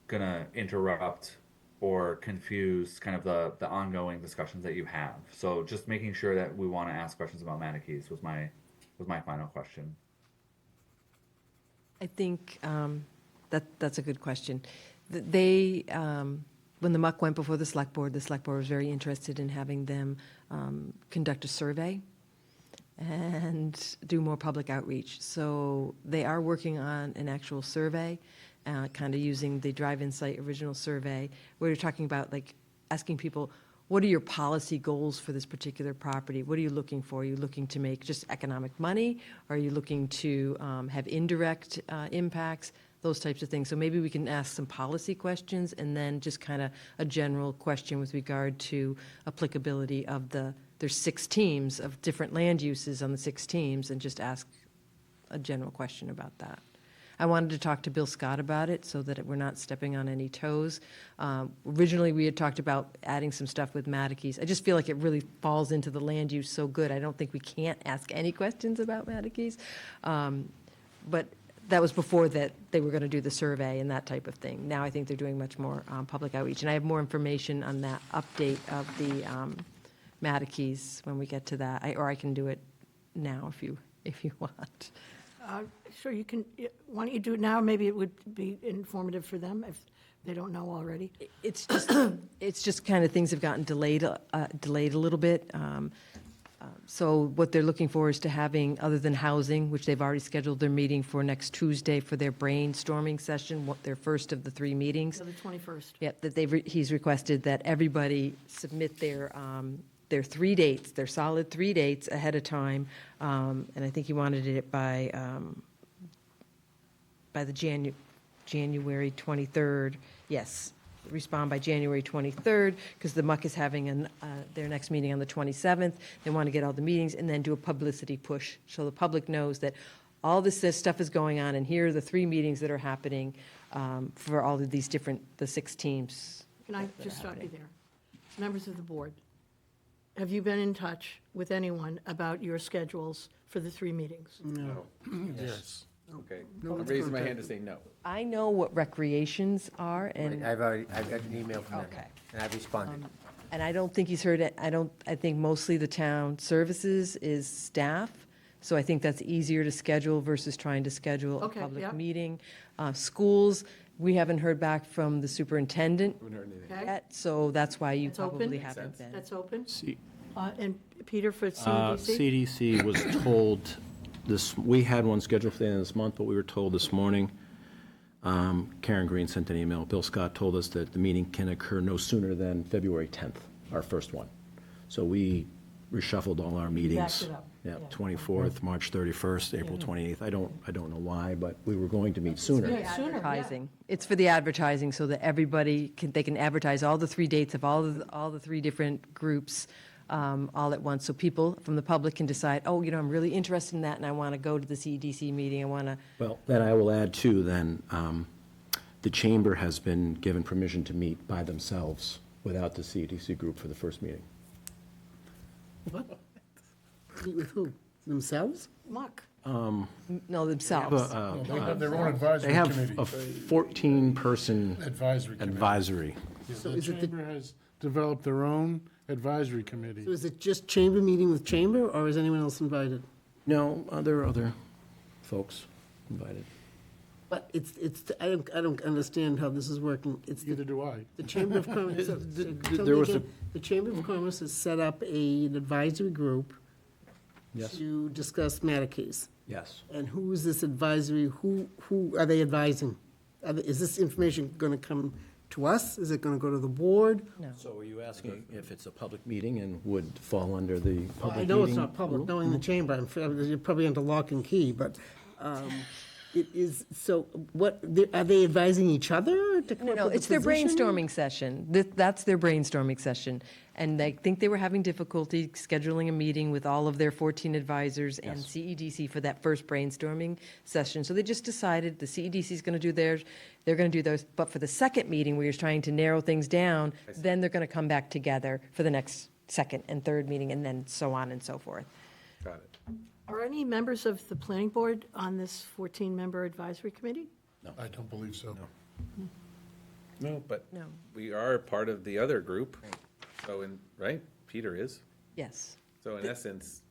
gonna interrupt or confuse kind of the ongoing discussions that you have. So just making sure that we want to ask questions about Matakees was my final question. I think that's a good question. They, when the muck went before the select board was very interested in having them conduct a survey and do more public outreach. So they are working on an actual survey, kind of using the Drive Insight original survey, where you're talking about like asking people, what are your policy goals for this particular property? What are you looking for? Are you looking to make just economic money? Are you looking to have indirect impacts? Those types of things. So maybe we can ask some policy questions and then just kind of a general question with regard to applicability of there's 6 teams of different land uses on the 6 teams, and just ask a general question about that. I wanted to talk to Bill Scott about it so that we're not stepping on any toes. Originally, we had talked about adding some stuff with Matakees. I just feel like it really falls into the land use so good. I don't think we can't ask any questions about Matakees. But that was before that they were going to do the survey and that type of thing. Now I think they're doing much more public outreach. And I have more information on that update of the Matakees when we get to that. Or I can do it now if you want. Sure, you can, why don't you do it now? Maybe it would be informative for them if they don't know already. It's just kind of things have gotten delayed a little bit. So what they're looking for is to having, other than housing, which they've already scheduled their meeting for next Tuesday for their brainstorming session, their first of the 3 meetings. So the 21st. Yep, that he's requested that everybody submit their 3 dates, their solid 3 dates ahead of time. And I think he wanted it by the January 23rd. Yes, respond by January 23rd, because the Muck is having their next meeting on the 27th. They want to get all the meetings and then do a publicity push, so the public knows that all this stuff is going on, and here are the 3 meetings that are happening for all of these the 6 teams. Can I just stop you there? Members of the board, have you been in touch with anyone about your schedules for the 3 meetings? No. Yes. Okay, No I'm one's raising my hand to contacted. say no. I know what recreations are, and I've got an email from them, Okay. and I've responded. And I don't think he's heard it. I think mostly the town services is staff. So I think that's easier to schedule versus trying to schedule a Okay, yeah. public meeting. Schools, we haven't heard back from the superintendent Haven't heard anything. Okay, yet, so that's why you It's open? probably Makes haven't been. that's open. See, And Peter for CDC? CDC was told we had one scheduled for the end of this month, but we were told this morning, Karen Green sent an email, Bill Scott told us that the meeting can occur no sooner than February 10th, our first one. So we reshuffled all our meetings. it up, Yeah, yeah. 24th, March 31st, April 28th. I don't know why, but we were going to meet sooner. Yeah, sooner, yeah. Advertising. It's for the advertising, so that everybody they can advertise all the 3 dates of all the 3 different groups all at once. So people from the public can decide, oh, I'm really interested in that, and I want to go to the CEDC meeting. I want to. Well, then I will add too, then, the chamber has been given permission to meet by themselves without the CDC group for the first meeting. What? Meet with who? Themselves? Muck. No, themselves. They have their own advisory They have committee. a 14-person Advisory committee. advisory. So The is it the- chamber has developed their own advisory committee. So is it just chamber meeting with chamber, or is anyone else invited? No, there are other folks invited. But I don't understand how this is working. It's Neither do I. the Chamber of Commerce. so tell there me was again, the Chamber of Commerce has set up an advisory group Yes. to discuss Matakees. Yes. And who is this advisory, who are they advising? Is this information going to come to us? Is it going to go to the board? So are you asking if it's a public meeting and would fall under the public I meeting? know it's not public, rule? knowing the chamber, you're probably under lock and key, but it is, so what, are they advising each other to come up No, with a it's their position? brainstorming session. That's their brainstorming session. And I think they were having difficulty scheduling a meeting with all of their 14 advisors and CEDC for that first brainstorming session. So they just decided the CEDC is going to do theirs, they're going to do theirs. But for the second meeting, where you're trying to narrow things down, then they're going to come back together for the next second and third meeting, and then so on and so forth. Got it. Are any members of the planning board on this 14-member advisory committee? I don't believe so. No, but No. we are part of the other group. So right? Peter is. Yes. So in essence,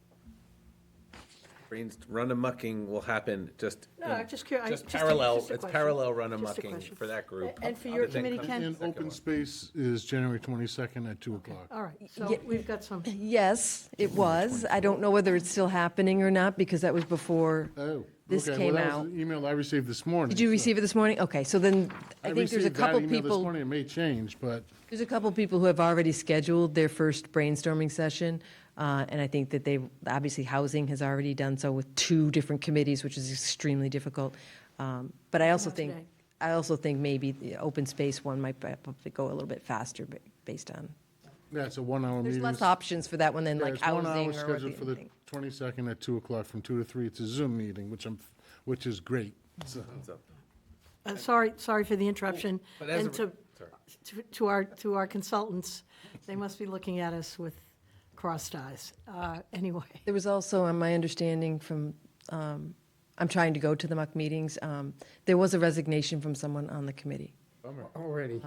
run amucking will happen just. No, I'm just curious. Just parallel, it's question. parallel run Just a amucking question. for that group. And for your That then committee, comes Ken? the And second open one. space is January 22nd at 2 o'clock. All right, so Yeah. we've got some, Yes, it was. I don't know whether it's still happening or not, because that was before Oh, this okay. came Well, that out. was the email I received this morning. Did you so- receive it this morning? Okay, so then I think there's a received that couple email this people, morning. It may change, but there's a couple people who have already scheduled their first brainstorming session. And I think that obviously Housing has already done so with 2 different committees, which is extremely difficult. But I also Not think, today. maybe the open space one might probably go a little bit faster based on, yeah, it's a 1-hour meeting. there's less options for that one than Yeah, like it's 1 hour housing or scheduled for the anything. 22nd at 2 o'clock from 2 to 3. It's a Zoom meeting, which is great. So, sorry for the interruption. But as And a- to our consultants, they must be looking at us with crossed eyes. Anyway, There was also, on my understanding from, I'm trying to go to the MUC meetings, there was a resignation from someone on the committee. Already.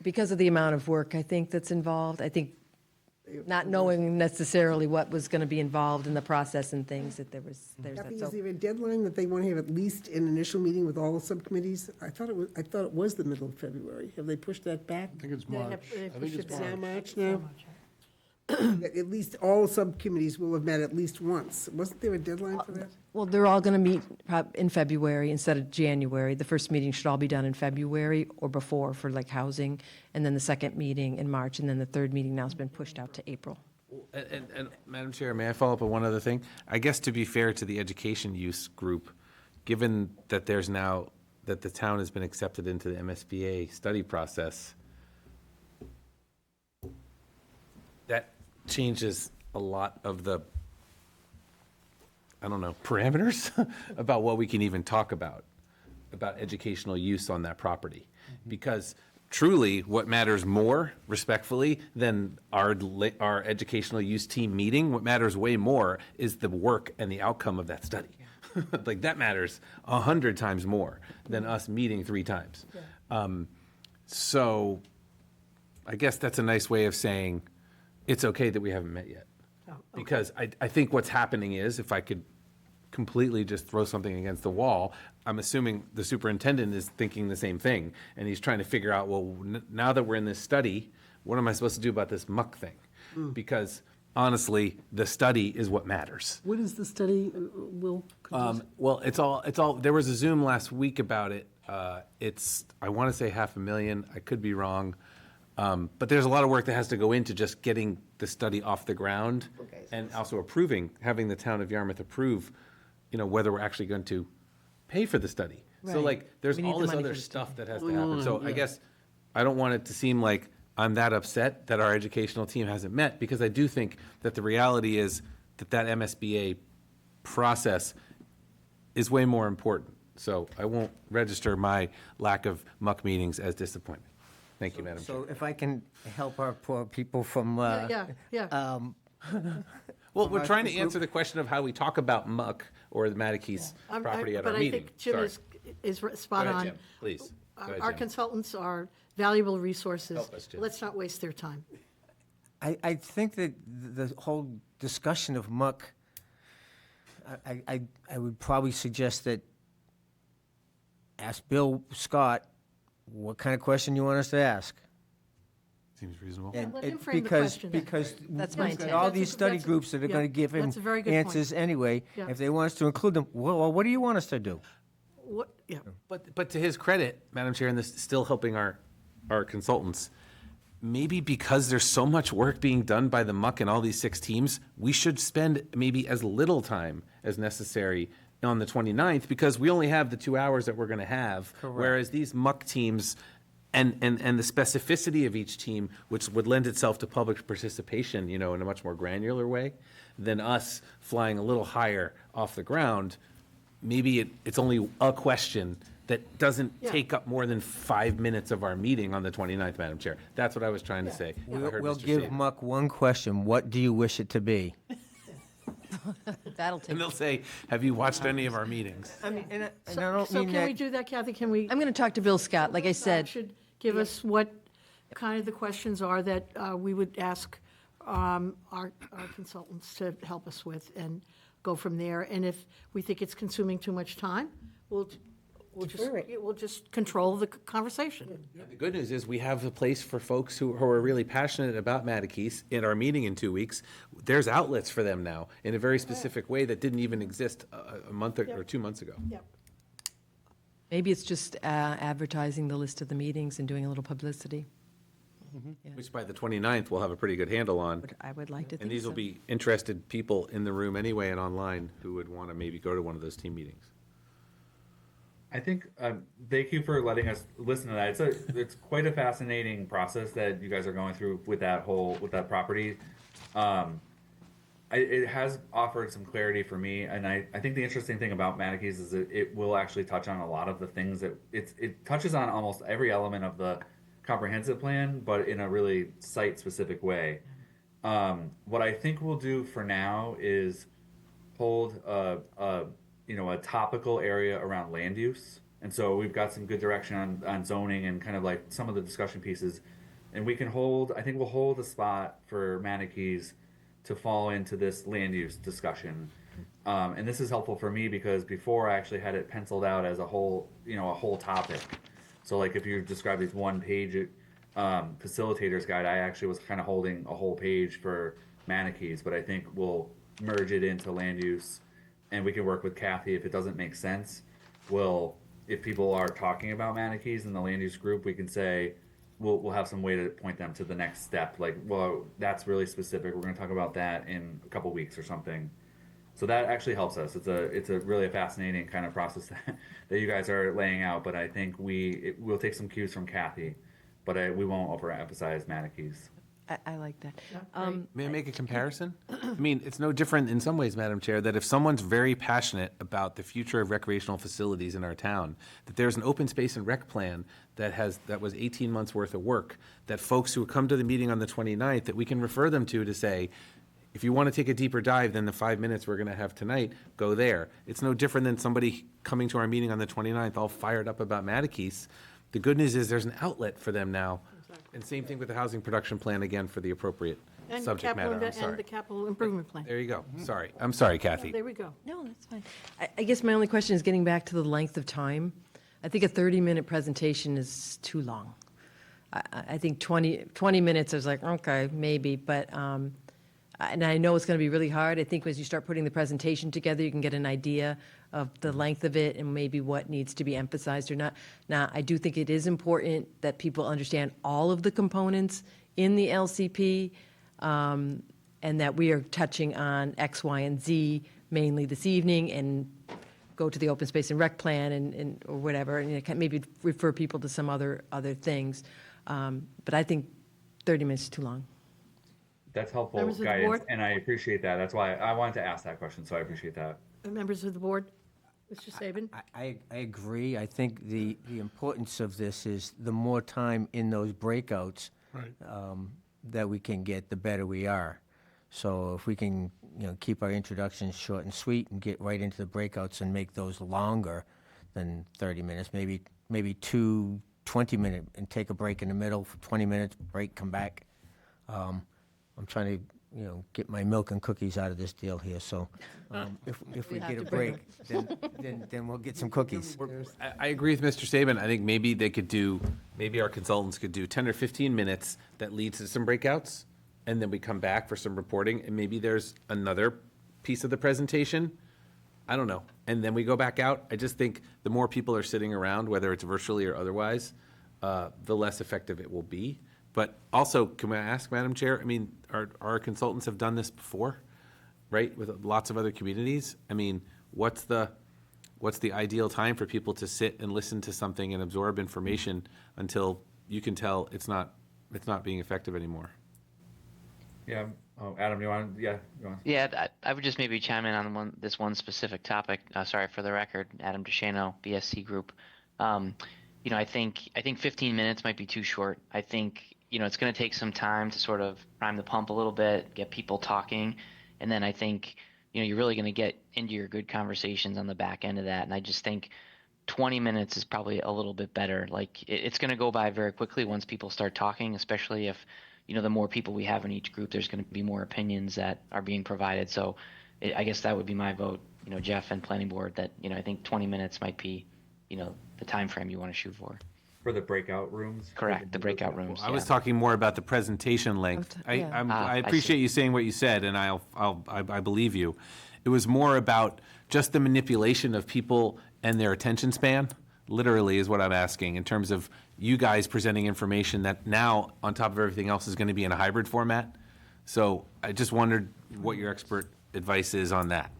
Because of the amount of work, I think, that's involved. I think, not knowing necessarily what was going to be involved in the process and things, that there's Kathy, that. is So there a deadline that they want to have at least an initial meeting with all the subcommittees? I thought it was the middle of February. Have they pushed that back? I think it's They have- March. they I think pushed it's it back. Now March. March now? At least all subcommittees will have met at least once. Wasn't there a deadline for that? Well, they're all going to meet in February instead of January. The first meeting should all be done in February or before for like housing, and then the second meeting in March, and then the third meeting now has been pushed out to April. And Madam Chair, may I follow up on one other thing? I guess to be fair to the education use group, given that there's now, that the town has been accepted into the MSBA study process, that changes a lot of the, I don't know, parameters about what we can even talk about educational use on that property. Because truly, what matters more, respectfully, than our educational use team meeting, what matters way more is the work and the outcome of that study. Like, that matters 100 times more than us meeting 3 times. So I guess that's a nice way of saying it's okay that we haven't met yet. Because I think what's happening is, if I could completely just throw something against the wall, I'm assuming the superintendent is thinking the same thing, and he's trying to figure out, well, now that we're in this study, what am I supposed to do about this muck thing? Because honestly, the study is what matters. What is the study, Will? Well, it's all, there was a Zoom last week about it. It's, I want to say $500,000, I could be wrong. But there's a lot of work that has to go into just getting the study off the ground, and also having the town of Yarmouth approve, whether we're actually going to pay for the study. So Right. like, there's We need all the this money other for the stuff that has to Going happen. on, So I yeah. guess, I don't want it to seem like I'm that upset that our educational team hasn't met, because I do think that the reality is that MSBA process is way more important. So I won't register my lack of muck meetings as disappointment. Thank you, Madam Chair. So if I can help our poor people from, yeah. Well, we're trying to answer the question of how we talk about muck or the Mattakese property at our meeting. But I think Jim Sorry. is Go spot ahead, on. Jim, please. Go ahead, Our Jim. consultants are valuable resources. Help us, Jim. Let's not waste their time. I think that the whole discussion of muck, I would probably suggest that ask Bill Scott what kind of question you want us to ask. Seems reasonable. And let him it- frame the because- question then. Because That's we've my got intent. all That's a- these study that's a- groups that are yeah, going to give him that's a very good point. answers anyway. Yeah. If they want us to include them, well, what do you want us to do? What, yeah, But to his credit, Madam Chair, and this is still helping our consultants, maybe because there's so much work being done by the muck and all these 6 teams, we should spend maybe as little time as necessary on the 29th, because we only have the 2 hours that we're going to have. Whereas these muck teams and the specificity of each team, which would lend itself to public participation, in a much more granular way than us flying a little higher off the ground, maybe it's only a question that doesn't Yeah. take up more than 5 minutes of our meeting on the 29th, Madam Chair. That's what I was trying to say. I heard We'll Mr. give Saban. Muck one question. What do you wish it to be? That'll take. And they'll say, have you watched any of our meetings? I mean, and I So don't so mean can we that, do that, Kathy? Can we? I'm going to talk to Bill Scott, like I said. Should give us what kind of the questions are that we would ask our consultants to help us with and go from there. And if we think it's consuming too much time, we'll just control the conversation. The good news is we have a place for folks who are really passionate about Mattakese in our meeting in 2 weeks. There's outlets for them now in a very specific way that didn't even exist a month or 2 months ago. Yep. Maybe it's just advertising the list of the meetings and doing a little publicity. Which by the 29th, we'll have a pretty good handle on. I would like to think so. And these will be interested people in the room anyway and online who would want to maybe go to one of those team meetings. I think thank you for letting us listen to that. It's quite a fascinating process that you guys are going through with that property. It has offered some clarity for me, and I think the interesting thing about Mattakese is that it will actually touch on a lot of the things that it touches on almost every element of the comprehensive plan, but in a really site-specific way. What I think we'll do for now is hold a topical area around land use, and so we've got some good direction on zoning and kind of like some of the discussion pieces, and we can hold. I think we'll hold a spot for Mattakese to fall into this land use discussion. And this is helpful for me because before I actually had it penciled out as a whole topic. So like if you describe these one-page facilitator's guide, I actually was kind of holding a whole page for Mattakese, but I think we'll merge it into land use, and we can work with Kathy if it doesn't make sense. If people are talking about Mattakese in the land use group, we can say, we'll have some way to point them to the next step. Like, well, that's really specific. We're going to talk about that in a couple weeks or something. So that actually helps us. It's a really fascinating kind of process that you guys are laying out. But I think we'll take some cues from Kathy, but we won't overemphasize Mattakese. I like that. May I make a comparison? I mean, it's no different in some ways, Madam Chair, that if someone's very passionate about the future of recreational facilities in our town, that there's an open space and rec plan that was 18 months worth of work, that folks who come to the meeting on the 29th, that we can refer them to say, if you want to take a deeper dive than the 5 minutes we're going to have tonight, go there. It's no different than somebody coming to our meeting on the 29th all fired up about Mattakese. The good news is there's an outlet for them now. And same thing with the housing production plan, again, for the appropriate And subject matter. I'm and sorry. the capital improvement plan. There you go. Sorry. I'm sorry, Kathy. There we go. No, that's fine. I guess my only question is getting back to the length of time. I think a 30-minute presentation is too long. I think 20 minutes is like, okay, maybe, but, and I know it's going to be really hard. I think as you start putting the presentation together, you can get an idea of the length of it and maybe what needs to be emphasized or not. Now, I do think it is important that people understand all of the components in the LCP, and that we are touching on X, Y, and Z mainly this evening, and go to the open space and rec plan and or whatever, and maybe refer people to some other things. But I think 30 minutes is too long. That's helpful Members of the guidance, board? and I appreciate that. That's why I wanted to ask that question, so I appreciate that. Members of the board, Mr. Saban? I agree. I think the importance of this is the more time in those breakouts Right. that we can get, the better we are. So if we can, keep our introductions short and sweet and get right into the breakouts and make those longer than 30 minutes, maybe 2 20-minute and take a break in the middle for 20 minutes, break, come back. I'm trying to, get my milk and cookies out of this deal here. So if we have get a to bring break, then we'll get some cookies. I agree with Mr. Saban. I think maybe our consultants could do 10 or 15 minutes that leads to some breakouts, and then we come back for some reporting, and maybe there's another piece of the presentation. I don't know. And then we go back out. I just think the more people are sitting around, whether it's virtually or otherwise, the less effective it will be. But also, can I ask, Madam Chair, I mean, our consultants have done this before, right, with lots of other communities? I mean, what's the ideal time for people to sit and listen to something and absorb information until you can tell it's not being effective anymore? Yeah. Oh, Adam, you want? Yeah. You want? Yeah, I would just maybe chime in on this one specific topic. Sorry for the record, Adam DeShano, BSC Group. I think 15 minutes might be too short. I think, it's going to take some time to sort of prime the pump a little bit, get people talking, and then I think, you're really going to get into your good conversations on the back end of that. And I just think 20 minutes is probably a little bit better. Like it's going to go by very quickly once people start talking, especially if, the more people we have in each group, there's going to be more opinions that are being provided. So I guess that would be my vote, Jeff and planning board, that, I think 20 minutes might be, the time frame you want to shoot for. For the breakout rooms? Correct, the breakout rooms. I was yeah. talking more about the presentation length. Yeah. I I appreciate see. you saying what you said, and I believe you. It was more about just the manipulation of people and their attention span, literally is what I'm asking, in terms of you guys presenting information that now, on top of everything else, is going to be in a hybrid format. So I just wondered what your expert advice is on that.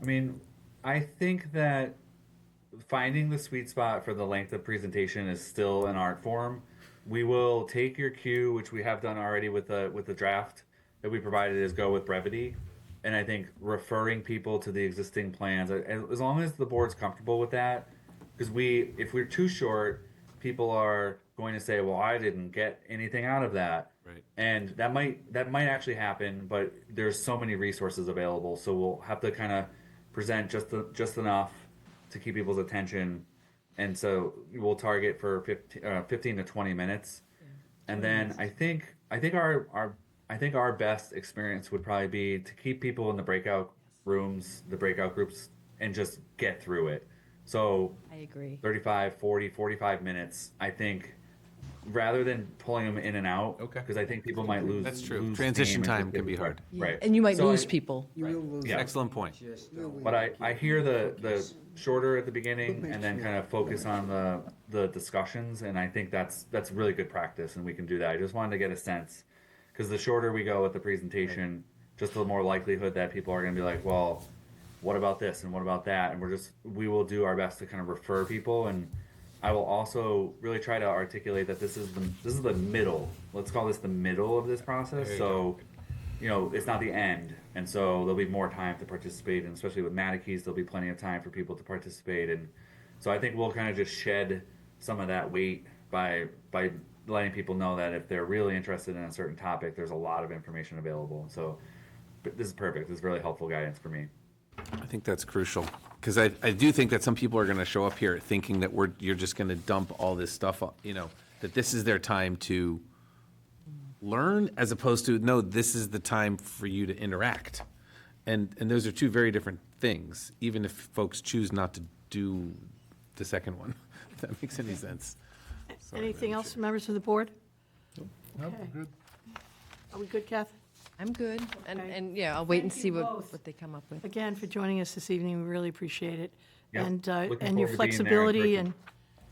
I mean, I think that finding the sweet spot for the length of presentation is still an art form. We will take your cue, which we have done already with the draft that we provided, is go with brevity. And I think referring people to the existing plans, as long as the board's comfortable with that, because if we're too short, people are going to say, well, I didn't get anything out of that. Right. And that might actually happen, but there's so many resources available, so we'll have to kind of present just enough to keep people's attention, and so we'll target for 15 to 20 minutes, and then I think our best experience would probably be to keep people in the breakout rooms, the breakout groups, and just get through it. So I agree. 35, 40, 45 minutes, I think, rather than pulling them in and out. Okay. Because I think people might lose. That's true. lose Transition steam and time just can get- be hard. Right. And you might So lose I- people. You will lose. Yeah. Excellent point. But I hear the shorter at the beginning and then kind of focus on the discussions, and I think that's really good practice, and we can do that. I just wanted to get a sense, because the shorter we go with the presentation, just the more likelihood that people are going to be like, well, what about this and what about that, and we will do our best to kind of refer people, and I will also really try to articulate that this is the middle. Let's call this the middle of this process. So, it's not the end, and so there'll be more time to participate, and especially with Matikes, there'll be plenty of time for people to participate, and so I think we'll kind of just shed some of that weight by letting people know that if they're really interested in a certain topic, there's a lot of information available. So, but this is perfect. This is really helpful guidance for me. I think that's crucial, because I do think that some people are going to show up here thinking that you're just going to dump all this stuff, that this is their time to learn, as opposed to, no, this is the time for you to interact. And those are two very different things, even if folks choose not to do the second one, if that makes any sense. Anything else, members of the board? Nope, Okay. good. Are we good, Kath? I'm good. Okay. And yeah, I'll wait and Thank see you both. what they come up with. Again, for joining us this evening, we really appreciate it. Yeah, And looking your forward to being there in flexibility person.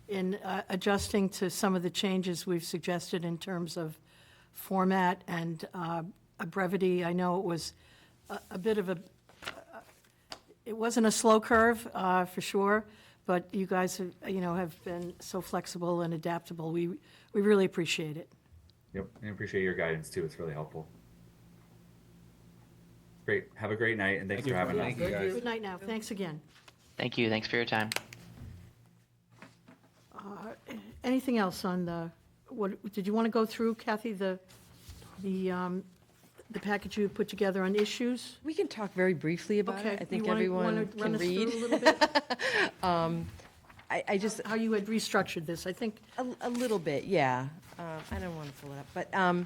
in adjusting to some of the changes we've suggested in terms of format and a brevity. I know it was a bit of it wasn't a slow curve, for sure, but you guys have been so flexible and adaptable. We really appreciate it. Yep, and I appreciate your guidance too. It's really helpful. Great. Have a great night, and thanks for having us. Good night now. Thanks again. Thank you. Thanks for your time. Anything else on did you want to go through, Kathy, the package you put together on issues? We can talk very briefly about Okay. it. I think You wanna everyone run can us read. through a little bit? I just, How you had restructured this, I think. a little bit, yeah. I don't want to pull it up, but,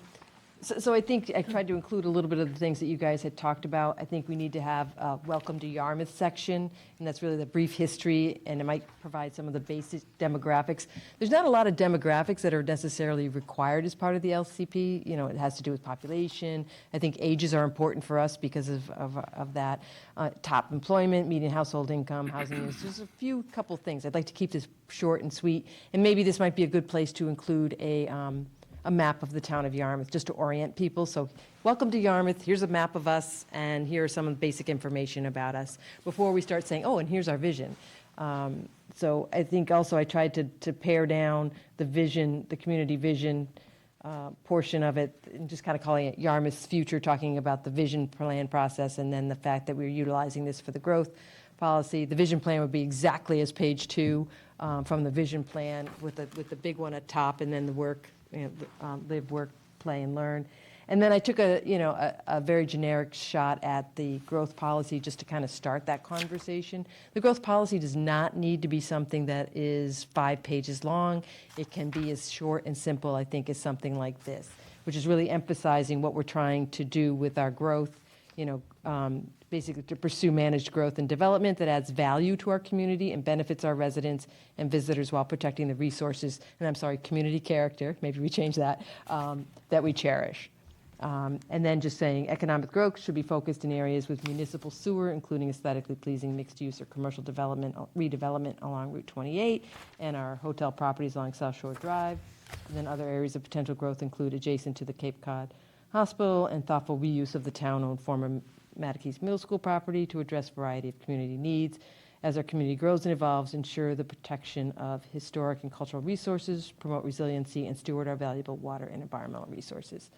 so I think I tried to include a little bit of the things that you guys had talked about. I think we need to have a Welcome to Yarmouth section, and that's really the brief history, and it might provide some of the basic demographics. There's not a lot of demographics that are necessarily required as part of the LCP. It has to do with population. I think ages are important for us because of that. Top employment, median household income, housing use. There's a couple things. I'd like to keep this short and sweet, and maybe this might be a good place to include a map of the town of Yarmouth, just to orient people. So, welcome to Yarmouth, here's a map of us, and here are some of the basic information about us, before we start saying, oh, and here's our vision. So I think also I tried to pare down the vision, the community vision, portion of it, and just kind of calling it Yarmouth's future, talking about the vision plan process, and then the fact that we're utilizing this for the growth policy. The vision plan would be exactly as page 2 from the vision plan, with the big one at top, and then the work, live, work, play, and learn. And then I took a very generic shot at the growth policy just to kind of start that conversation. The growth policy does not need to be something that is 5 pages long. It can be as short and simple, I think, as something like this, which is really emphasizing what we're trying to do with our growth, basically to pursue managed growth and development that adds value to our community and benefits our residents and visitors while protecting the resources, and community character, maybe we change that, that we cherish. And then just saying economic growth should be focused in areas with municipal sewer, including aesthetically pleasing mixed use or commercial development, redevelopment along Route 28 and our hotel properties along South Shore Drive. And then other areas of potential growth include adjacent to the Cape Cod Hospital and thoughtful reuse of the town-owned former Matakees Middle School property to address a variety of community needs. As our community grows and evolves, ensure the protection of historic and cultural resources, promote resiliency, and steward our valuable water and environmental resources.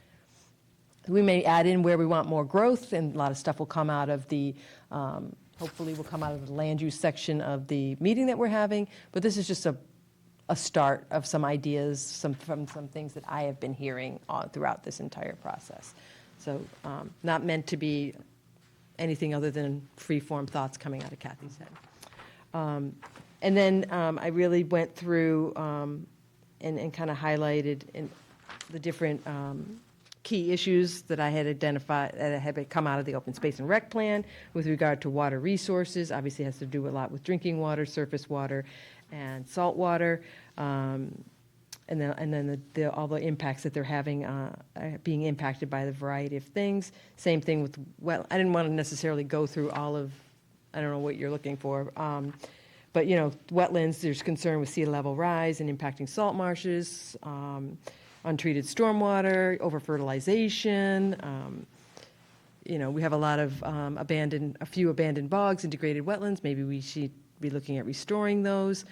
We may add in where we want more growth, and a lot of stuff will come out of the, hopefully will come out of the land use section of the meeting that we're having, but this is just a start of some ideas, from some things that I have been hearing throughout this entire process. So not meant to be anything other than free-form thoughts coming out of Kathy's head. And then I really went through and kind of highlighted the different key issues that I had identified that had come out of the open space and rec plan with regard to water resources. Obviously, it has to do a lot with drinking water, surface water, and salt water, and then all the impacts that they're having, being impacted by the variety of things. Same thing with I didn't want to necessarily go through all of, I don't know what you're looking for, but wetlands. There's concern with sea level rise and impacting salt marshes. Untreated stormwater, over-fertilization. We have a lot of a few abandoned bogs and degraded wetlands. Maybe we should be looking at restoring those.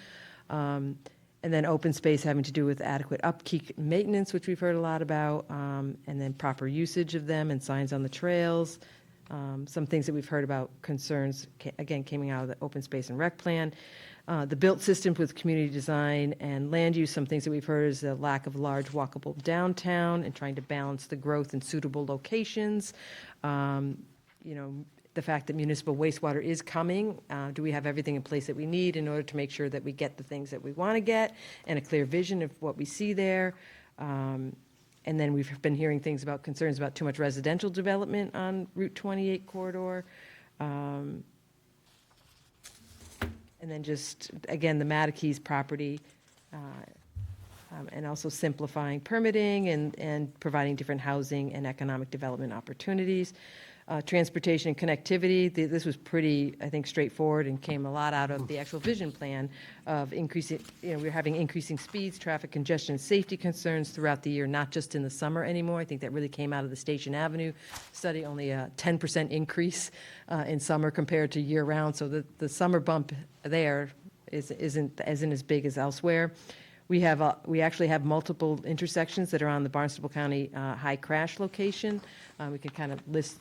And then open space having to do with adequate upkeep and maintenance, which we've heard a lot about, and then proper usage of them and signs on the trails. Some things that we've heard about, concerns, again, coming out of the open space and rec plan. The built systems with community design and land use, some things that we've heard is the lack of large walkable downtown and trying to balance the growth in suitable locations. The fact that municipal wastewater is coming. Do we have everything in place that we need in order to make sure that we get the things that we want to get and a clear vision of what we see there? And then we've been hearing things about concerns about too much residential development on Route 28 corridor. And then just, again, the Matakees property, and also simplifying permitting and providing different housing and economic development opportunities. Transportation and connectivity, this was pretty, I think, straightforward and came a lot out of the actual vision plan of increasing, we're having increasing speeds, traffic congestion, and safety concerns throughout the year, not just in the summer anymore. I think that really came out of the Station Avenue study, only a 10% increase in summer compared to year-round. So the summer bump there isn't as big as elsewhere. We actually have multiple intersections that are on the Barnstable County high crash location. We can kind of list,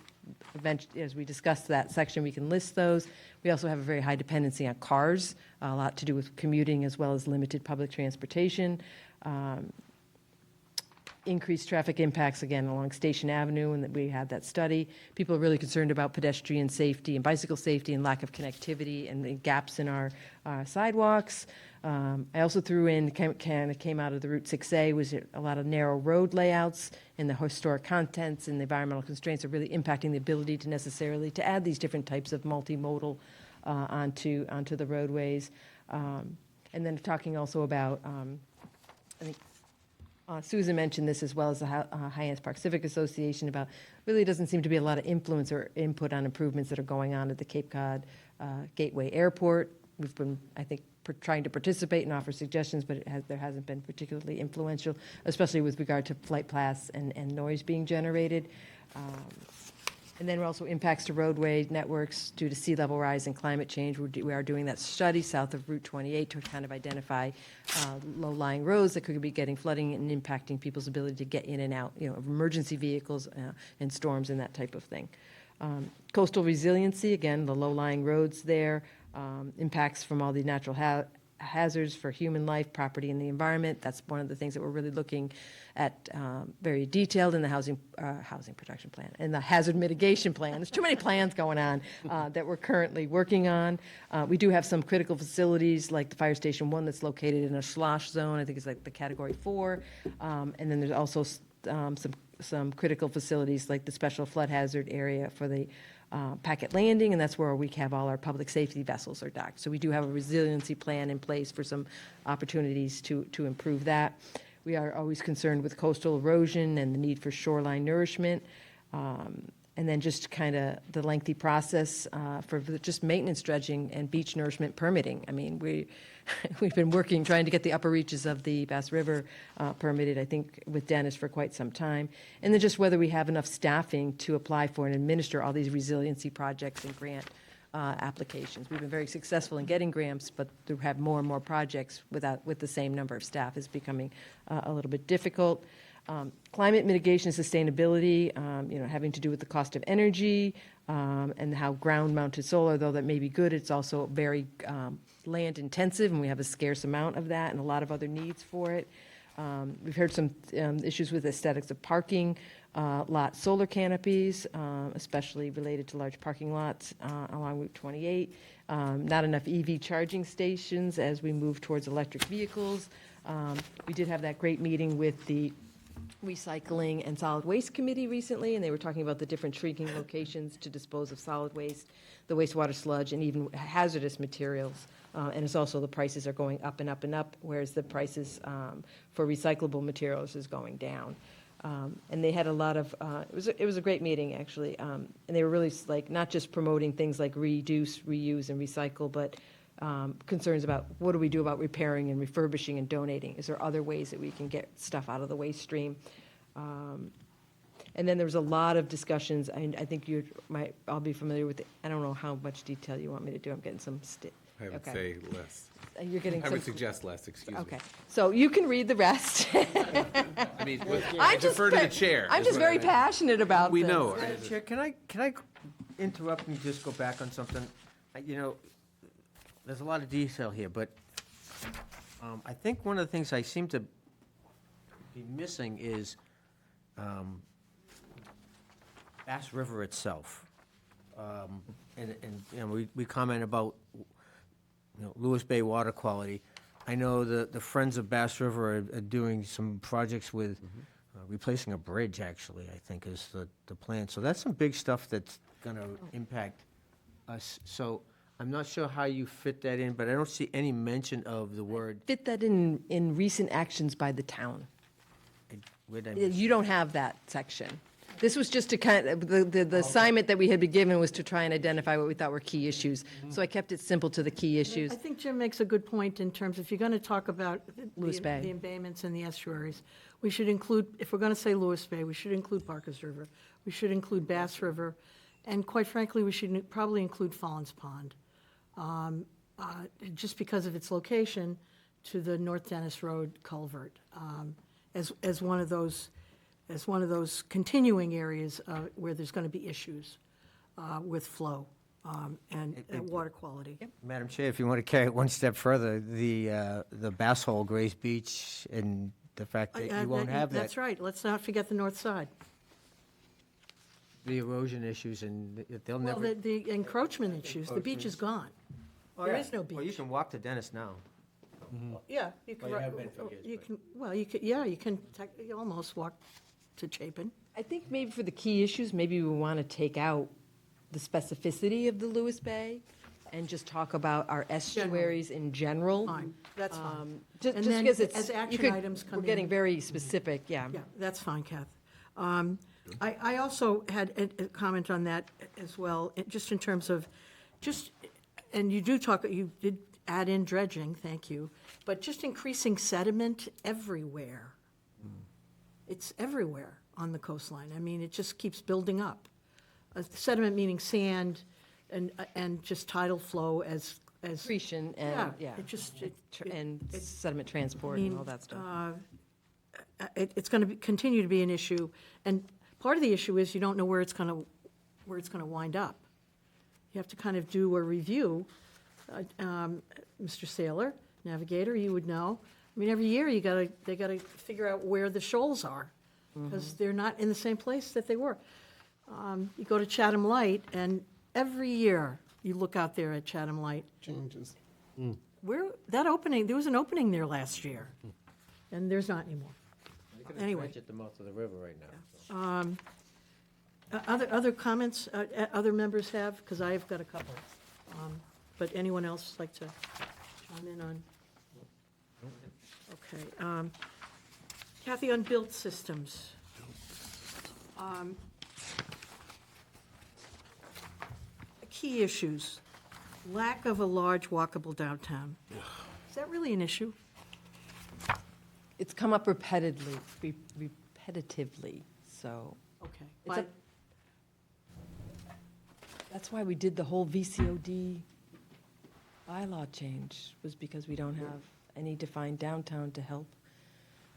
eventually, as we discuss that section, we can list those. We also have a very high dependency on cars, a lot to do with commuting as well as limited public transportation. Increased traffic impacts, again, along Station Avenue, and that we had that study. People are really concerned about pedestrian safety and bicycle safety and lack of connectivity and the gaps in our sidewalks. I also threw in, kind of came out of the Route 6A, was a lot of narrow road layouts and the historic contents and the environmental constraints are really impacting the ability to necessarily to add these different types of multimodal onto the roadways. And then talking also about, I think Susan mentioned this as well as the Hyannis Park Civic Association about really doesn't seem to be a lot of influence or input on improvements that are going on at the Cape Cod Gateway Airport. We've been, I think, trying to participate and offer suggestions, but there hasn't been particularly influential, especially with regard to flight paths and noise being generated. And then also impacts to roadway networks due to sea level rise and climate change. We are doing that study south of Route 28 to kind of identify low-lying roads that could be getting flooding and impacting people's ability to get in and out, of emergency vehicles and storms and that type of thing. Coastal resiliency, again, the low-lying roads there, impacts from all the natural hazards for human life, property, and the environment. That's one of the things that we're really looking at very detailed in the housing protection plan and the hazard mitigation plan. There's too many plans going on that we're currently working on. We do have some critical facilities like the Fire Station 1 that's located in a slosh zone. I think it's like the Category 4. And then there's also some critical facilities like the special flood hazard area for the Packet Landing, and that's where we have all our public safety vessels are docked. So we do have a resiliency plan in place for some opportunities to improve that. We are always concerned with coastal erosion and the need for shoreline nourishment. And then just kind of the lengthy process for just maintenance dredging and beach nourishment permitting. I mean, we've been working, trying to get the upper reaches of the Bass River permitted, I think, with Dennis for quite some time. And then just whether we have enough staffing to apply for and administer all these resiliency projects and grant applications. We've been very successful in getting grants, but to have more and more projects with the same number of staff is becoming a little bit difficult. Climate mitigation and sustainability, having to do with the cost of energy and how ground-mounted solar, though that may be good, it's also very land-intensive, and we have a scarce amount of that and a lot of other needs for it. We've heard some issues with aesthetics of parking lot solar canopies, especially related to large parking lots along Route 28. Not enough EV charging stations as we move towards electric vehicles. We did have that great meeting with the Recycling and Solid Waste Committee recently, and they were talking about the different treating locations to dispose of solid waste, the wastewater sludge, and even hazardous materials. And it's also the prices are going up and up and up, whereas the prices for recyclable materials is going down. And they had a lot of, it was a great meeting, actually. And they were really not just promoting things like reduce, reuse, and recycle, but concerns about what do we do about repairing and refurbishing and donating? Is there other ways that we can get stuff out of the waste stream? And then there was a lot of discussions. I think you might all be familiar with it. I don't know how much detail you want me to do. I'm getting some. I would say less. You're getting. I would suggest less. Excuse me. Okay, so you can read the rest. I mean, I defer to the chair. I'm just very passionate about We this. know. Madam Chair, can I interrupt and just go back on something? There's a lot of detail here, but I think one of the things I seem to be missing is Bass River itself. And we comment about Lewis Bay water quality. I know the Friends of Bass River are doing some projects with replacing a bridge, actually, I think is the plan. So that's some big stuff that's going to impact us. So I'm not sure how you fit that in, but I don't see any mention of the word. Fit that in recent actions by the town. Where did I miss? You don't have that section. This was just to kind of, the assignment that we had been given was to try and identify what we thought were key issues. So I kept it simple to the key issues. I think Jim makes a good point in terms, if you're going to talk about Lewis Bay. the embayments and the estuaries, we should include, if we're going to say Lewis Bay, we should include Parker's River, we should include Bass River, and quite frankly, we should probably include Fallon's Pond, just because of its location to the North Dennis Road culvert, as one of those continuing areas where there's going to be issues with flow and water quality. Madam Chair, if you want to carry it one step further, the Bass Hole, Grace Beach, and the fact that you won't have that. That's right. Let's not forget the north side. The erosion issues, and they'll Well, never. the encroachment issues, the beach is gone. There is no Well, you beach. can walk to Dennis now. Yeah, you can, Well, you have been for years, you can, well, you could, yeah, you can you almost walk to Chapin. I think maybe for the key issues, maybe we want to take out the specificity of the Lewis Bay and just talk about our estuaries in general. Fine, that's fine. Just And then because it's. as you action could- items come We're getting in- very specific, yeah. Yeah, that's fine, Kath. I also had a comment on that as well, just in terms of, and you did add in dredging, thank you, but just increasing sediment everywhere. It's everywhere on the coastline. I mean, it just keeps building up. sediment meaning sand and just tidal flow as, Accretion yeah, and, yeah, it just, and sediment transport and all that stuff. it's going to continue to be an issue. And part of the issue is you don't know where it's going to wind up. You have to kind of do a review. Mr. Saylor, navigator, you would know. I mean, every year they got to figure out where the shoals are, because they're not in the same place that they were. You go to Chatham Light, and every year you look out there at Chatham Light. Changes. There was an opening there last year, and there's not anymore. Anyway. At the mouth of the river right now. Other comments other members have? Because I've got a couple. But anyone else like to chime in on? Okay. Kathy, on built systems. Key issues. Lack of a large walkable downtown. Is that really an issue? It's come up repetitively, so. Okay. It's a- That's why we did the whole VCOD bylaw change, was because we don't have any defined downtown to help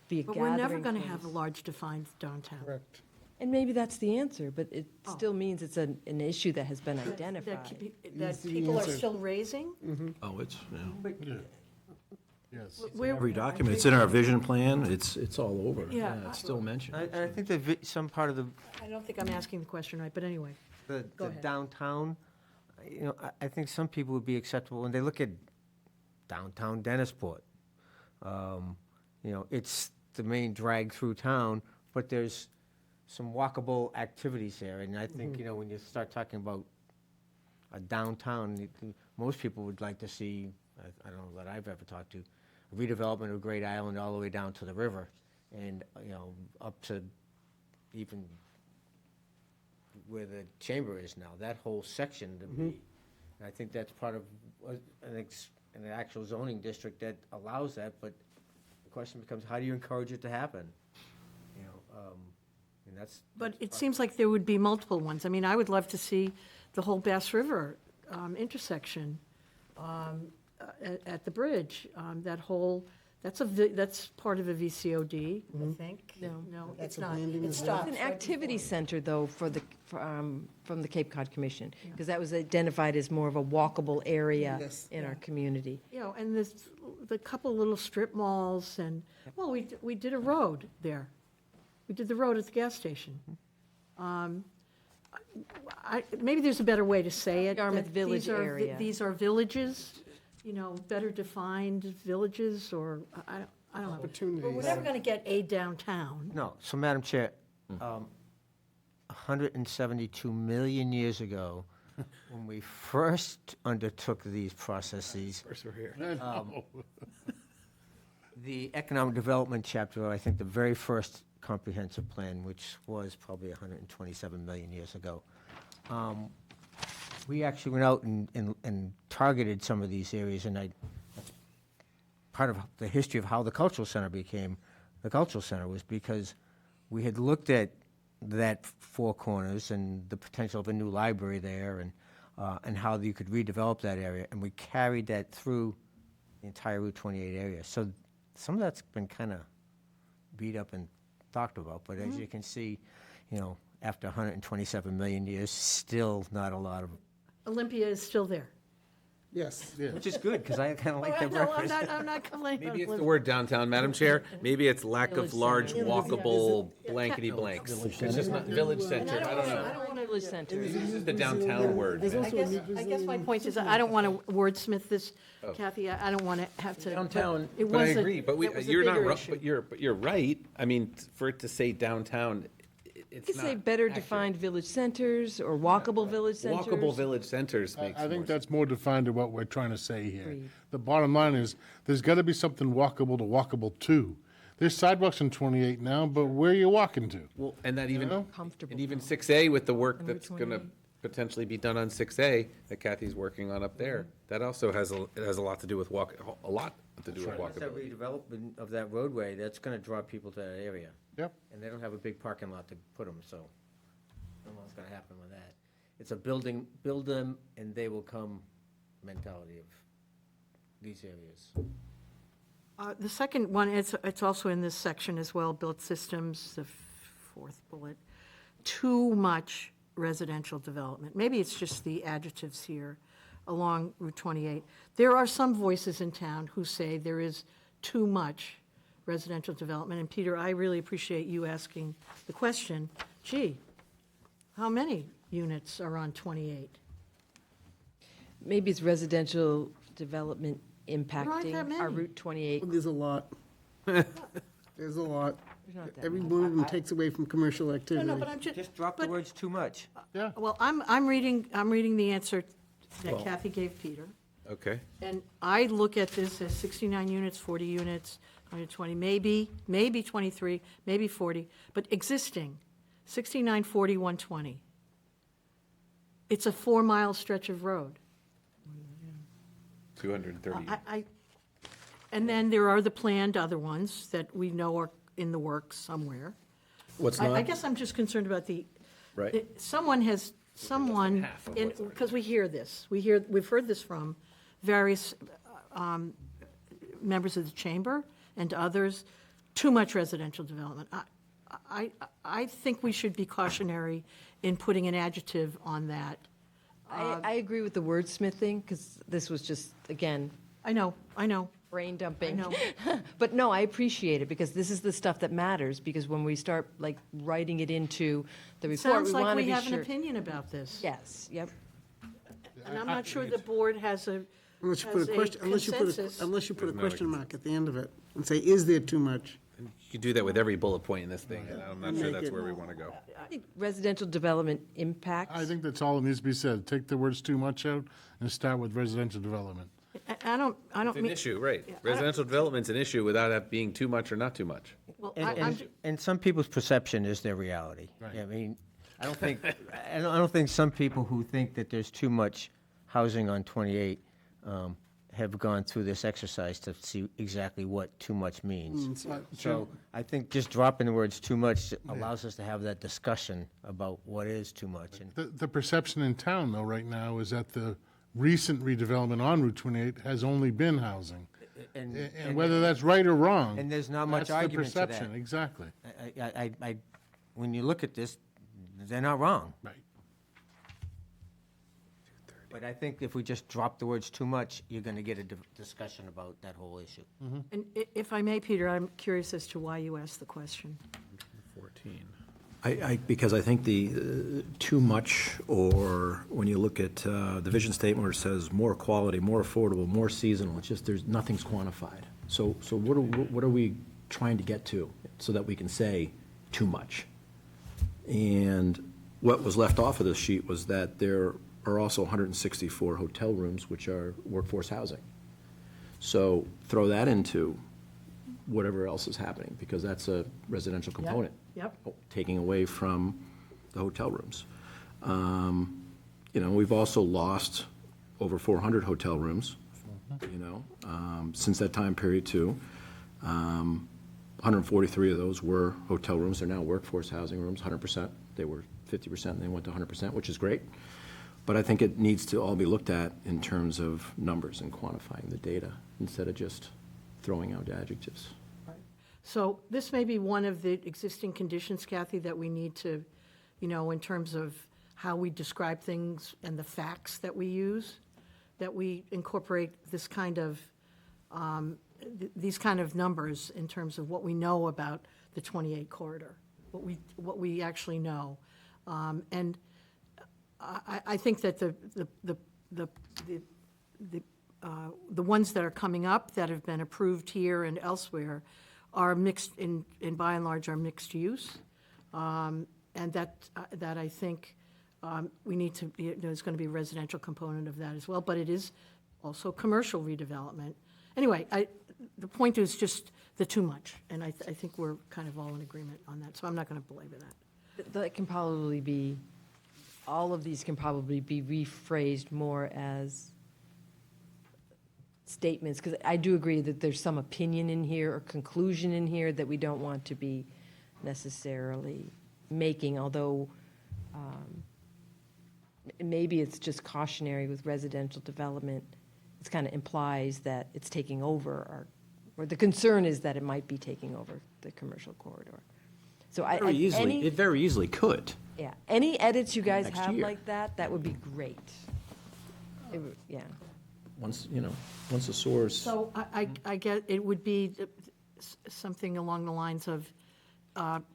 be a But gathering we're never going to have a place. large defined downtown. Correct. And maybe that's the answer, but it still means it's an issue that has been identified. That Easy people are answer. still raising? Oh, it's, Yes. Where- every document, it's in our vision plan, it's all over. Yeah, It's still mentioned. I think that some part of I don't think I'm asking the question right, but anyway. Go the ahead. downtown, you know, I think some people would be acceptable when they look at downtown Dennisport. You know, it's the main drag through town, but there's some walkable activities there. And I think, you know, when you start talking about a downtown, most people would like to see, I don't know that I've ever talked to, redevelopment of Great Island all the way down to the river and, you know, up to even where the chamber is now, that whole section to me. And I think that's part of, an actual zoning district that allows that, but the question becomes, how do you encourage it to happen? You know, and that's. But it seems like there would be multiple ones. I mean, I would love to see the whole Bass River intersection at the bridge. That's part of a VCOD, I think. No, it's not. landing It is stops. It's an activity center, though, from the Cape Cod Commission, because that was identified as more of a walkable area Yes. in our community. You know, and the couple little strip malls and, well, we did a road there. We did the road at the gas station. Maybe there's a better way to say it. Yarmouth that Village these are area. These are villages, you know, better defined villages, or, I don't know. Opportunities. But we're never going to get a downtown. No, so Madam Chair, 172 million years ago, when we first undertook these processes, the economic development chapter, I think the very first comprehensive plan, which was probably 127 million years ago, we actually went out and targeted some of these areas, and part of the history of how the cultural center became the cultural center was because we had looked at that Four Corners and the potential of a new library there, and how you could redevelop that area, and we carried that through the entire Route 28 area. So some of that's been kind of beat up and talked about, but as you can see, you know, after 127 million years, still not a lot of, Olympia is still there. Yes. which is good, because I kind of like that No, breakfast. I'm not complaining. Maybe it's the word downtown, Madam Chair. Maybe it's lack Village of large center. walkable blankety blanks. It's just not village center. I don't know. I don't want to Village center. It's just the downtown word. I guess my point is, I don't want to wordsmith this, Oh. Kathy. I don't want to have to. Downtown, it But I was a- agree, but that was a you're not, bigger ru- issue. but you're right. I mean, for it to say downtown, You it's could not. say better accurate. defined village centers or walkable village centers. Walkable village centers makes I more think sense. that's more defined to what we're trying to say here. Agreed. The bottom line is, there's got to be something walkable to walkable to. There's sidewalks in 28 now, but where are you walking to? Well, and that even, know? Comfortable. and even 6A with the work And Route that's going to 28. potentially be done on 6A that Kathy's working on up there, that also has a lot to do with That walkability. redevelopment of that roadway, that's going to draw people to that area. Yep. And they don't have a big parking lot to put them, so I don't know what's going to happen with that. It's a build them and they will come mentality of these areas. The second one, it's also in this section as well, built systems, the fourth bullet. Too much residential development. Maybe it's just the adjectives here along Route 28. There are some voices in town who say there is too much residential development. And Peter, I really appreciate you asking the question, gee, how many units are on 28? Maybe it's residential development aren't that impacting our many. Route 28. There's a lot. There's a lot. There's not that Every many. one of them takes away from commercial No, activity. no, but I'm just. Just drop the but- words too much. Yeah. Well, I'm reading the answer that Kathy gave Peter. Okay. And I look at this as 69 units, 40 units, 120, maybe 23, maybe 40, but existing, 69, 40, 120. It's a 4-mile stretch of road. 230. And then there are the planned other ones that we know are in the works somewhere. What's I not, guess I'm just concerned about right? someone, because we hear this, we've heard this from various members of the chamber and others, too much residential development. I think we should be cautionary in putting an adjective on that. I agree with the wordsmithing, because this was just, again, I know. brain dumping. I know. But no, I appreciate it, because this is the stuff that matters, because when we start, like, writing it into the report, Sounds we like want to we be have an sure. opinion about this. Yes, yep. And I'm not sure the board has a Unless you put as a a question, consensus. unless you put a question mark at the end of it and say, is there too much? You do that with every bullet point in this thing, and I'm not sure Make that's it- where we want to go. I think residential development impacts. I think that's all that needs to be said. Take the words too much out and start with residential development. I don't It's an mean, issue, right. Yeah, Residential development's an issue without it being too much or not too much. well, And some people's perception is their reality. Right. I mean, I don't think, I don't think some people who think that there's too much housing on 28 have gone through this exercise to see exactly what too much means. So I think just dropping the words too much allows us to have that discussion about what is too much. And The perception in town, though, right now, is that the recent redevelopment on Route 28 has only been housing. And whether that's right or wrong. And there's not much that's the argument to that. perception, exactly. when you look at this, they're not wrong. Right. But I think if we just drop the words too much, you're going to get a discussion about that whole issue. and if I may, Peter, I'm curious as to why you asked the question. 14. Because I think the too much, or when you look at the vision statement where it says more quality, more affordable, more seasonal, it's just, nothing's quantified. So what are we trying to get to so that we can say too much? And what was left off of this sheet was that there are also 164 hotel rooms, which are workforce housing. So throw that into whatever else is happening, because that's a residential component. Yep. Taking away from the hotel rooms. We've also lost over 400 hotel rooms, since that time period too. 143 of those were hotel rooms. They're now workforce housing rooms, 100%. They were 50% and they went to 100%, which is great. But I think it needs to all be looked at in terms of numbers and quantifying the data instead of just throwing out adjectives. So this may be one of the existing conditions, Kathy, that we need to, in terms of how we describe things and the facts that we use, that we incorporate this kind of, these kind of numbers in terms of what we know about the 28 corridor, what we actually know. And I think that the ones that are coming up that have been approved here and elsewhere are mixed, in by and large, are mixed use. And that I think we need to, there's going to be a residential component of that as well, but it is also commercial redevelopment. Anyway, the point is just the too much, and I think we're kind of all in agreement on that, so I'm not going to belabor that. That can probably be, all of these can probably be rephrased more as statements, because I do agree that there's some opinion in here or conclusion in here that we don't want to be necessarily making, although maybe it's just cautionary with residential development. It kind of implies that it's taking over, or the concern is that it might be taking over the commercial corridor. So Very easily, it very easily could. yeah, any edits you guys Next have year. like that would be great. Yeah. Once, once the source. So I get, it would be something along the lines of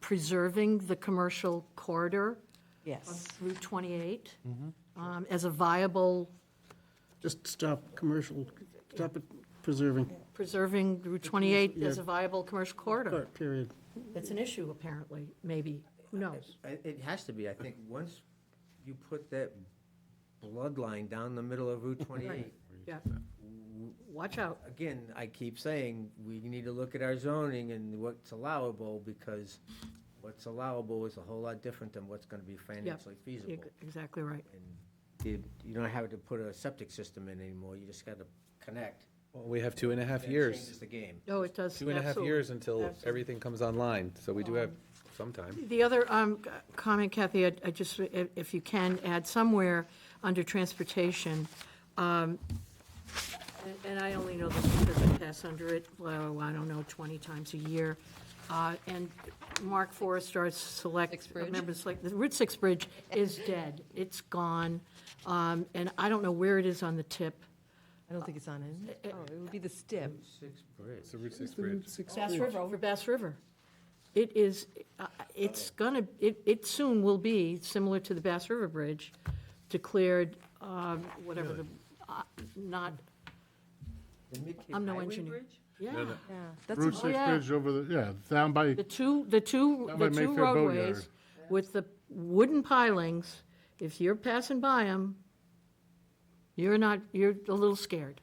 preserving the commercial corridor Yes. of Route 28 as a viable, Just stop commercial, stop it preserving, preserving Route 28 as a viable commercial corridor. period. It's an issue, apparently, maybe, who knows? It has to be. I think once you put that bloodline down the middle of Route 28, Yeah. Watch out. again, I keep saying, we need to look at our zoning and what's allowable, because what's allowable is a whole lot different than what's gonna be financially feasible. You're exactly right. And you don't have to put a septic system in anymore, you just gotta connect. Well, we have 2.5 That years, changes the game. No, it does. 2.5 absolutely. years until Absolutely. everything comes online, so we do have some time. The other comment, Kathy, I just, if you can, add somewhere under transportation, and I only know this because I pass under it, well, I don't know, 20 times a year, and Mark Forrest, our select Six Bridge? members, like, the Route 6 bridge is dead. It's gone, and I don't know where it is on the tip. I don't think it's on it. Oh, it would be the STIP. It's the Route 6 bridge. Bass River, over Bass River. It is, it's gonna, it soon will be, similar to the Bass River Bridge, declared, whatever the, not, I'm no engineer. Yeah, No, no. Yeah, that's Route a- 6 yeah. Bridge over the, yeah, down by, the two Down by Mayfair roadways Boatyard. with the wooden pilings, if you're passing by them, you're a little scared.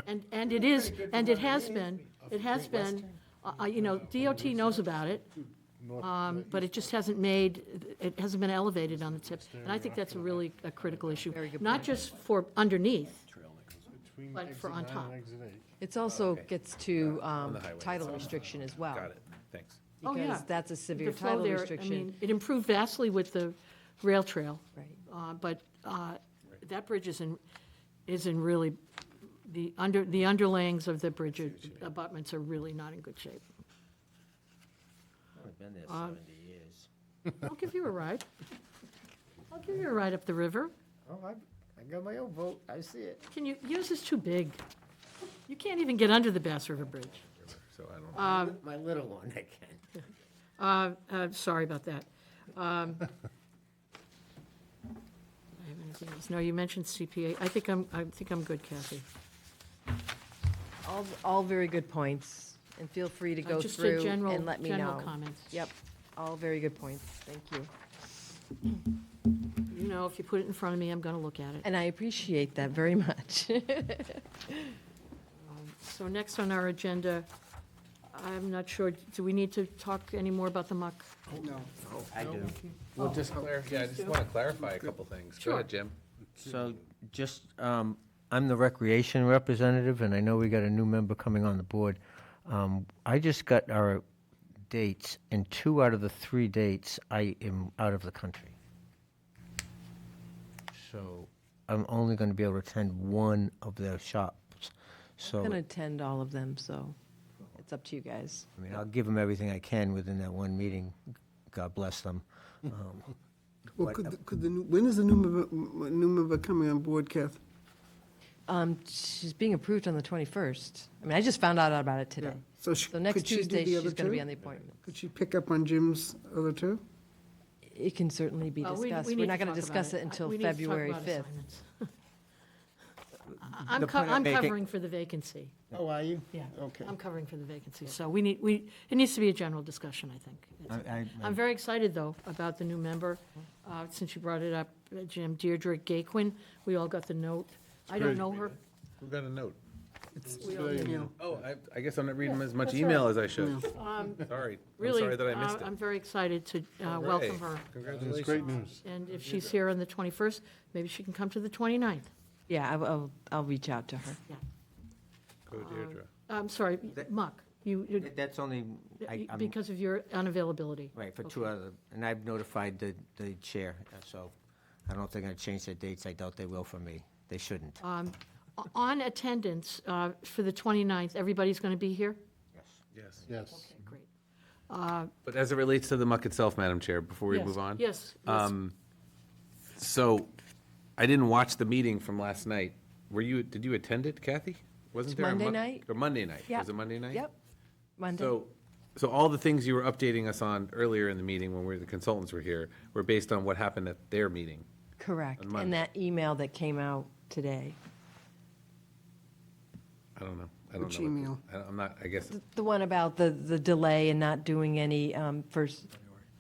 And it is, and it has been, DOT knows about it, but it just hasn't been elevated on the tip. And I think that's a critical issue, Very good not point. just for underneath, between But for exit on 9 top. and exit 8. It's also gets to the highway. title restriction as well. Got it, thanks. Oh, yeah. Because that's a severe the flow title there, I restriction. mean, it improved vastly with the rail trail. Right. But that bridge is in really, the underlayings of the bridge abutments are really not in good shape. I've been there 70 years. I'll give you a ride. I'll give you a ride up the river. Oh, I got my own vote, I see it. Yours is too big. You can't even get under the Bass River Bridge. So I don't. My little one, I can. Sorry about that. I have anything else? No, you mentioned CPA. I think I'm good, Kathy. All very good points, and feel free to go Just a through general, and let me know. general comments. Yep, all very good points, thank you. You know, if you put it in front of me, I'm going to look at it. And I appreciate that very much. So next on our agenda, I'm not sure, do we need to talk any more about the muck? I do. We'll just clarify, yeah, I just want to clarify a couple things. Go ahead, Jim. So just, I'm the recreation representative, and I know we got a new member coming on the board. I just got our dates, and 2 out of the 3 dates, I am out of the country. So I'm only going to be able to attend one of their shops. So, I'm going to attend all of them, so it's up to you guys. I mean, I'll give them everything I can within that one meeting. God bless them. Well, when is the new member coming on board, Kath? She's being approved on the 21st. I mean, I just found out about it today. So So next could she do Tuesday, the she's other going to two? be on the appointment. Could she pick up on Jim's other 2? It can certainly be Well, we discussed. need We're not to going to talk about discuss it until We need to talk February about 5th. assignments. I'm The point I'm making- covering for the vacancy. Oh, are you? Yeah. Okay. I'm covering for the vacancy, so it needs to be a general discussion, I think. I'm very excited, though, about the new member, since you brought it up, Jim, Deirdre Gaquin. We all got the note. I don't great. know her. Who got a note? We all Today, knew. Oh, I guess I'm not reading as much that's email as I should. Um, Sorry. I'm Really, sorry that I missed it. I'm very excited to Hooray. welcome her. It's Congratulations. great news. And if she's here on the 21st, maybe she can come to the 29th. Yeah, I'll reach out to her. Go Deirdre. I'm sorry, Muck, you, That's only, I'm, because of your unavailability. right, for 2 other, and I've notified the chair, so I don't know if they're going to change their dates. I doubt they will for me. They shouldn't. On attendance, for the 29th, everybody's going to be here? Yes. Yes. Okay, great. But as it relates to the muck itself, Madam Chair, before we Yes, move on. Yes. So I didn't watch the meeting from last night. Did you attend it, Kathy? Wasn't It's there a Monday muck- night. Or Monday night? Yeah. Was it Monday night? Yep, Monday. So all the things you were updating us on earlier in the meeting when the consultants were here were based on what happened at their meeting. Correct. on Monday. And that email that came out today. I don't know. Which email? I'm not, I guess, The one about the delay and not doing any first.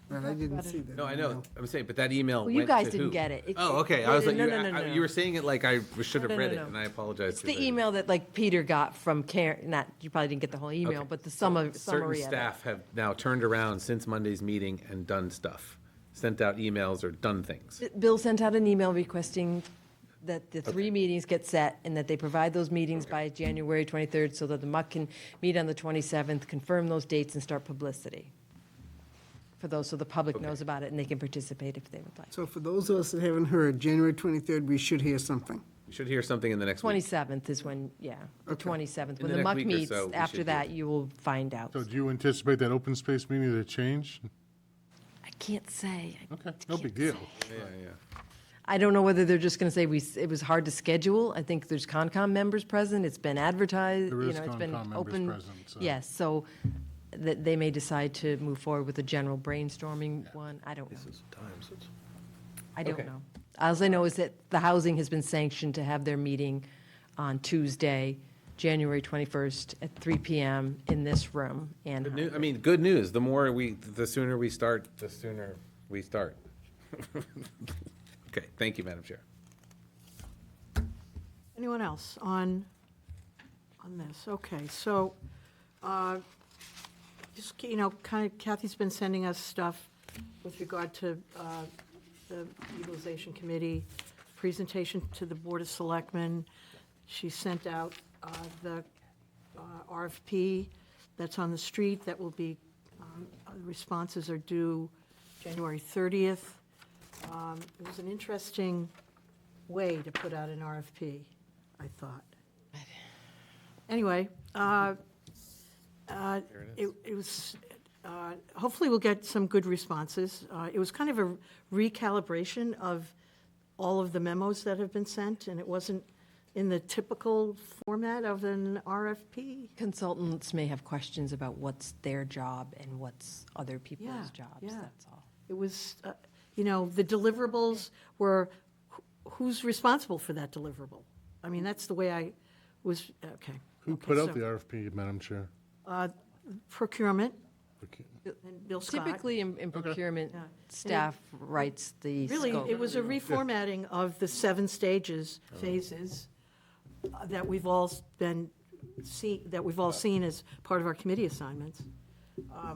But I didn't see that. no, I know, I'm saying, but that email Well, you went to guys didn't who? get it. Oh, okay, I was like, No, no, no, no. you were saying it like I should have No, no, read no, it, no. and I apologize. It's the email that like Peter got from Karen, not, you probably didn't get the whole email, but the summary Certain of it. staff have now turned around since Monday's meeting and done stuff, sent out emails or done things. Bill sent out an email requesting that the 3 meetings get set and that they provide those meetings by January 23rd so that the MUC can meet on the 27th, confirm those dates and start publicity for those, so the public knows about it and they can participate if they would like. So for those of us that haven't heard, January 23rd, we should hear something. We should hear something in the next week. 27th is when, yeah, the 27th. When the the next MUC week or meets, so, we after should that, you will find out. So do you anticipate that open space meeting to change? I can't say. Okay, no big deal. Yeah, yeah. I don't know whether they're just going to say it was hard to schedule. I think there's Concom members present. It's been advertised. There is It's been Concom members open. present, so- Yes, so that they may decide to move forward with a general brainstorming one. I don't know. I don't Okay. know. All I know is that the housing has been sanctioned to have their meeting on Tuesday, January 21st at 3 PM in this room. And I mean, good news. The sooner we start, the sooner we start. Okay, thank you, Madam Chair. Anyone else on this? Okay, so, just, kind of Kathy's been sending us stuff with regard to the utilization committee, presentation to the Board of Selectmen. She sent out the RFP that's on the street that will be, responses are due January 30th. It was an interesting way to put out an RFP, I thought. Anyway, it was, hopefully we'll get some good responses. It was kind of a recalibration of all of the memos that have been sent, and it wasn't in the typical format of an RFP. consultants may have questions about what's their job and what's other people's Yeah, jobs, yeah. that's all. It was, the deliverables were, who's responsible for that deliverable? I mean, that's the way I was, okay. Who Okay, put out so, the RFP, Madam Chair? Procurement, Okay. and Bill Scott. Typically, in procurement, Yeah. staff writes the Really, scope. it was a reformatting of the 7 stages, phases, that we've all seen as part of our committee assignments,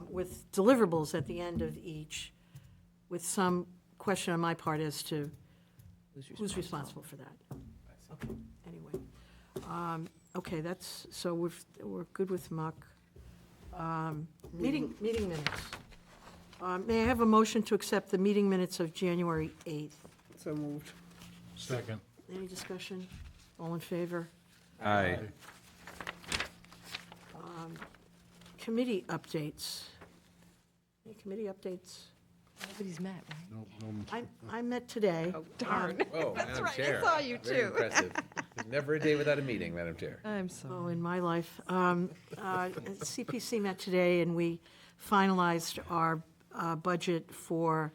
with deliverables at the end of each, with some question on my part as to who's responsible for that. Okay, anyway. Okay, so we're good with MUC. Meeting minutes. May I have a motion to accept the meeting minutes of January 8th? So moved. Second. Any discussion? All in favor? Aye. Committee updates. Any committee updates? Nobody's met, right? I met today. Darn. Oh, Madam Chair. I saw you Very too. impressive. There's never a day without a meeting, Madam Chair. I'm sorry. Oh, in my life. CPC met today, and we finalized our budget for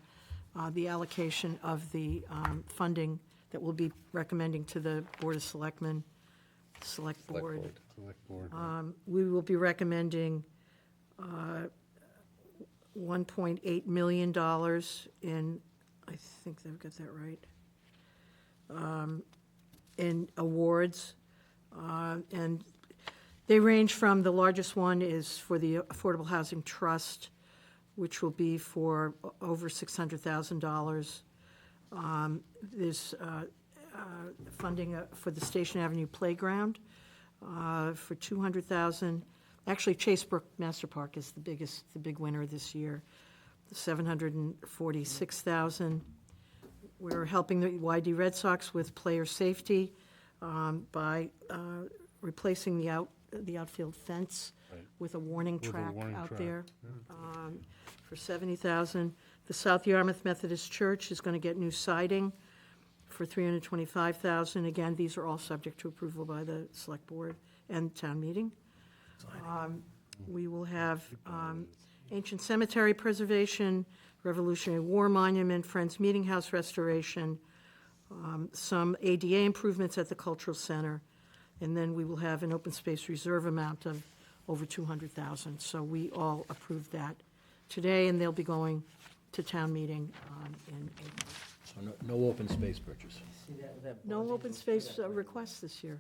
the allocation of the funding that we'll be recommending to the Board of Selectmen, Select Board. Select board. We will be recommending $1.8 million in, I think they've got that right, in awards. And they range from, the largest one is for the Affordable Housing Trust, which will be for over $600,000. There's funding for the Station Avenue Playground for $200,000. Actually, Chasebrook Master Park is the big winner this year, $746,000. We're helping the YD Red Sox with player safety by replacing the outfield fence with a warning With a track warning out track, there for $70,000. The South Yarmouth Methodist Church is going to get new siding for $325,000. Again, these are all subject to approval by the Select Board and Town Meeting. We will have ancient cemetery preservation, Revolutionary War Monument, Friends Meeting House restoration, some ADA improvements at the Cultural Center, and then we will have an open space reserve amount of over $200,000. So we all approved that today, and they'll be going to town meeting in April. So no open space purchase. No open space requests this year.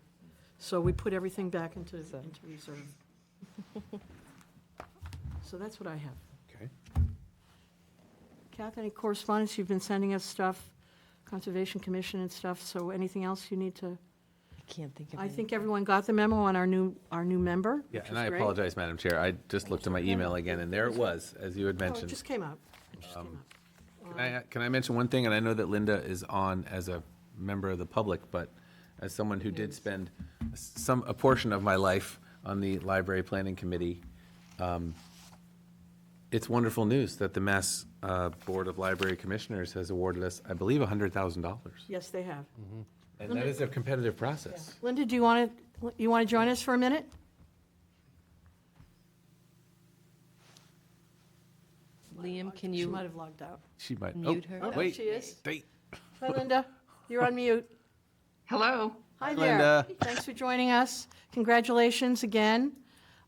So we put everything back into reserve. So that's what I have. Okay. Kath, any correspondence? You've been sending us stuff, Conservation Commission and stuff, so anything else you need to? I can't think of I any. think everyone got the memo on our new member, Yeah, which and is I great. apologize, Madam Chair. I just looked at my email again, and there it was, as you had Oh, it mentioned. just came up. It just came up. Can I mention one thing? And I know that Linda is on as a member of the public, but as someone who did spend a portion of my life on the Library Planning Committee, it's wonderful news that the Mass Board of Library Commissioners has awarded us, I believe, $100,000. Yes, they have. And that is a competitive process. Linda, do you want to join us for a minute? Liam, can She you might have logged out. She might. mute her? Oh, Wait. she is. Wait. Hi, Linda. You're on mute. Hello. Hi Linda. there. Thanks for joining us. Congratulations again.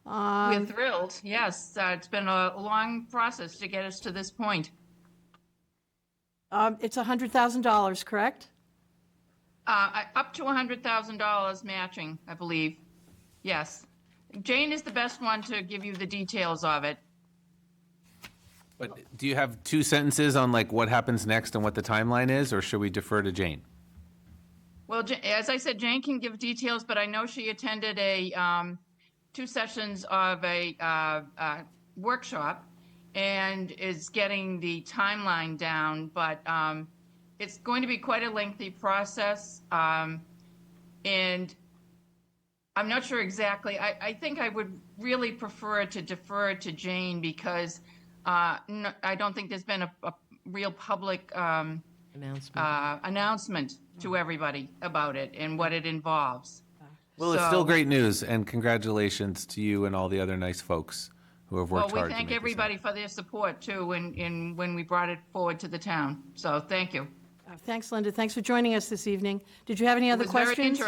We're thrilled. Yes, it's been a long process to get us to this point. It's $100,000, correct? Up to $100,000 matching, I believe. Yes. Jane is the best one to give you the details of it. But do you have two sentences on like what happens next and what the timeline is, or should we defer to Jane? Well, as I said, Jane can give details, but I know she attended two sessions of a workshop and is getting the timeline down, but it's going to be quite a lengthy process. And I'm not sure exactly. I think I would really prefer to defer it to Jane because I don't think there's been a real public announcement to everybody about it and what it involves. Well, it's still great news, and congratulations to you and all the other nice folks who have worked Well, we hard to thank make this everybody for their support too when we brought it forward to the town. So thank you. Thanks, Linda. Thanks for joining us this evening. Did you have any other It was very questions?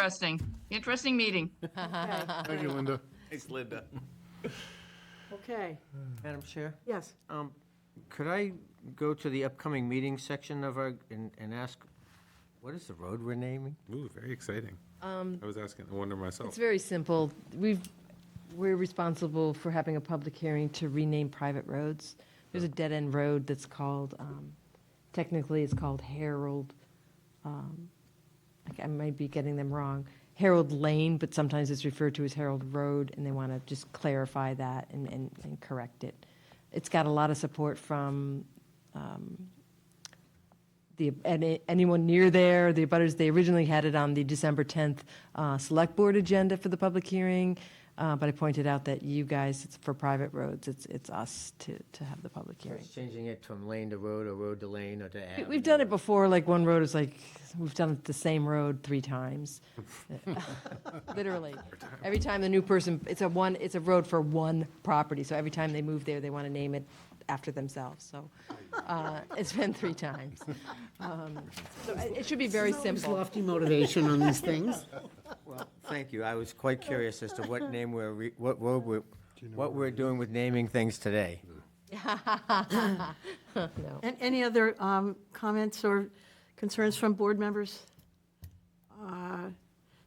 interesting meeting. Thank you, Linda. Thanks, Linda. Okay. Madam Chair, Yes. could I go to the upcoming meeting section of our, and ask, what is the road we're naming? Ooh, very exciting. I was asking, I wonder myself. It's very simple. We're responsible for having a public hearing to rename private roads. There's a dead-end road that's called, technically it's called Harold, I might be getting them wrong, Harold Lane, but sometimes it's referred to as Harold Road, and they want to just clarify that and correct it. It's got a lot of support from anyone near there, the abutters. They originally had it on the December 10th Select Board agenda for the public hearing, but I pointed out that you guys, it's for private roads, it's us to have the public hearing. Changing it from lane to road, or road to lane, or to avenue? We've done it before, like one road is like, we've done the same road 3 times. Literally. Every time the new person, it's a road for one property, so every time they move there, they want to name it after themselves, so it's been 3 times. So it should be very There's simple. lofty motivation on these things. Well, thank you. I was quite curious as to what name what we're doing with naming things today. No. And any other comments or concerns from board members?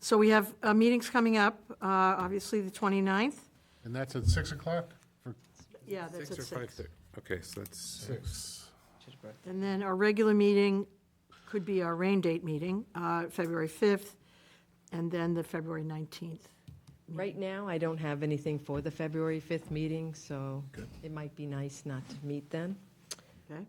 So we have meetings coming up, obviously the 29th. And that's at 6 o'clock? For Yeah, that's at 6. Okay, so that's 6. And then our regular meeting could be our rain date meeting, February 5th, and then the February 19th. Right now, I don't have anything for the February 5th meeting, so it might be nice not to meet then. Okay?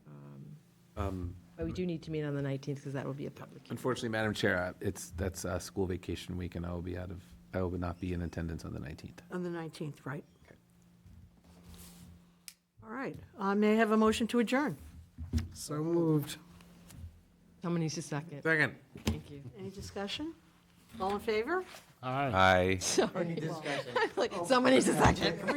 But we do need to meet on the 19th because that will be a public hearing. Unfortunately, Madam Chair, that's school vacation week, and I will not be in attendance on the 19th. On the 19th, right? All right. May I have a motion to adjourn? So moved. Someone needs a second. Second. Thank you. Any discussion? All in favor? Aye. Aye. Sorry. Someone needs a second.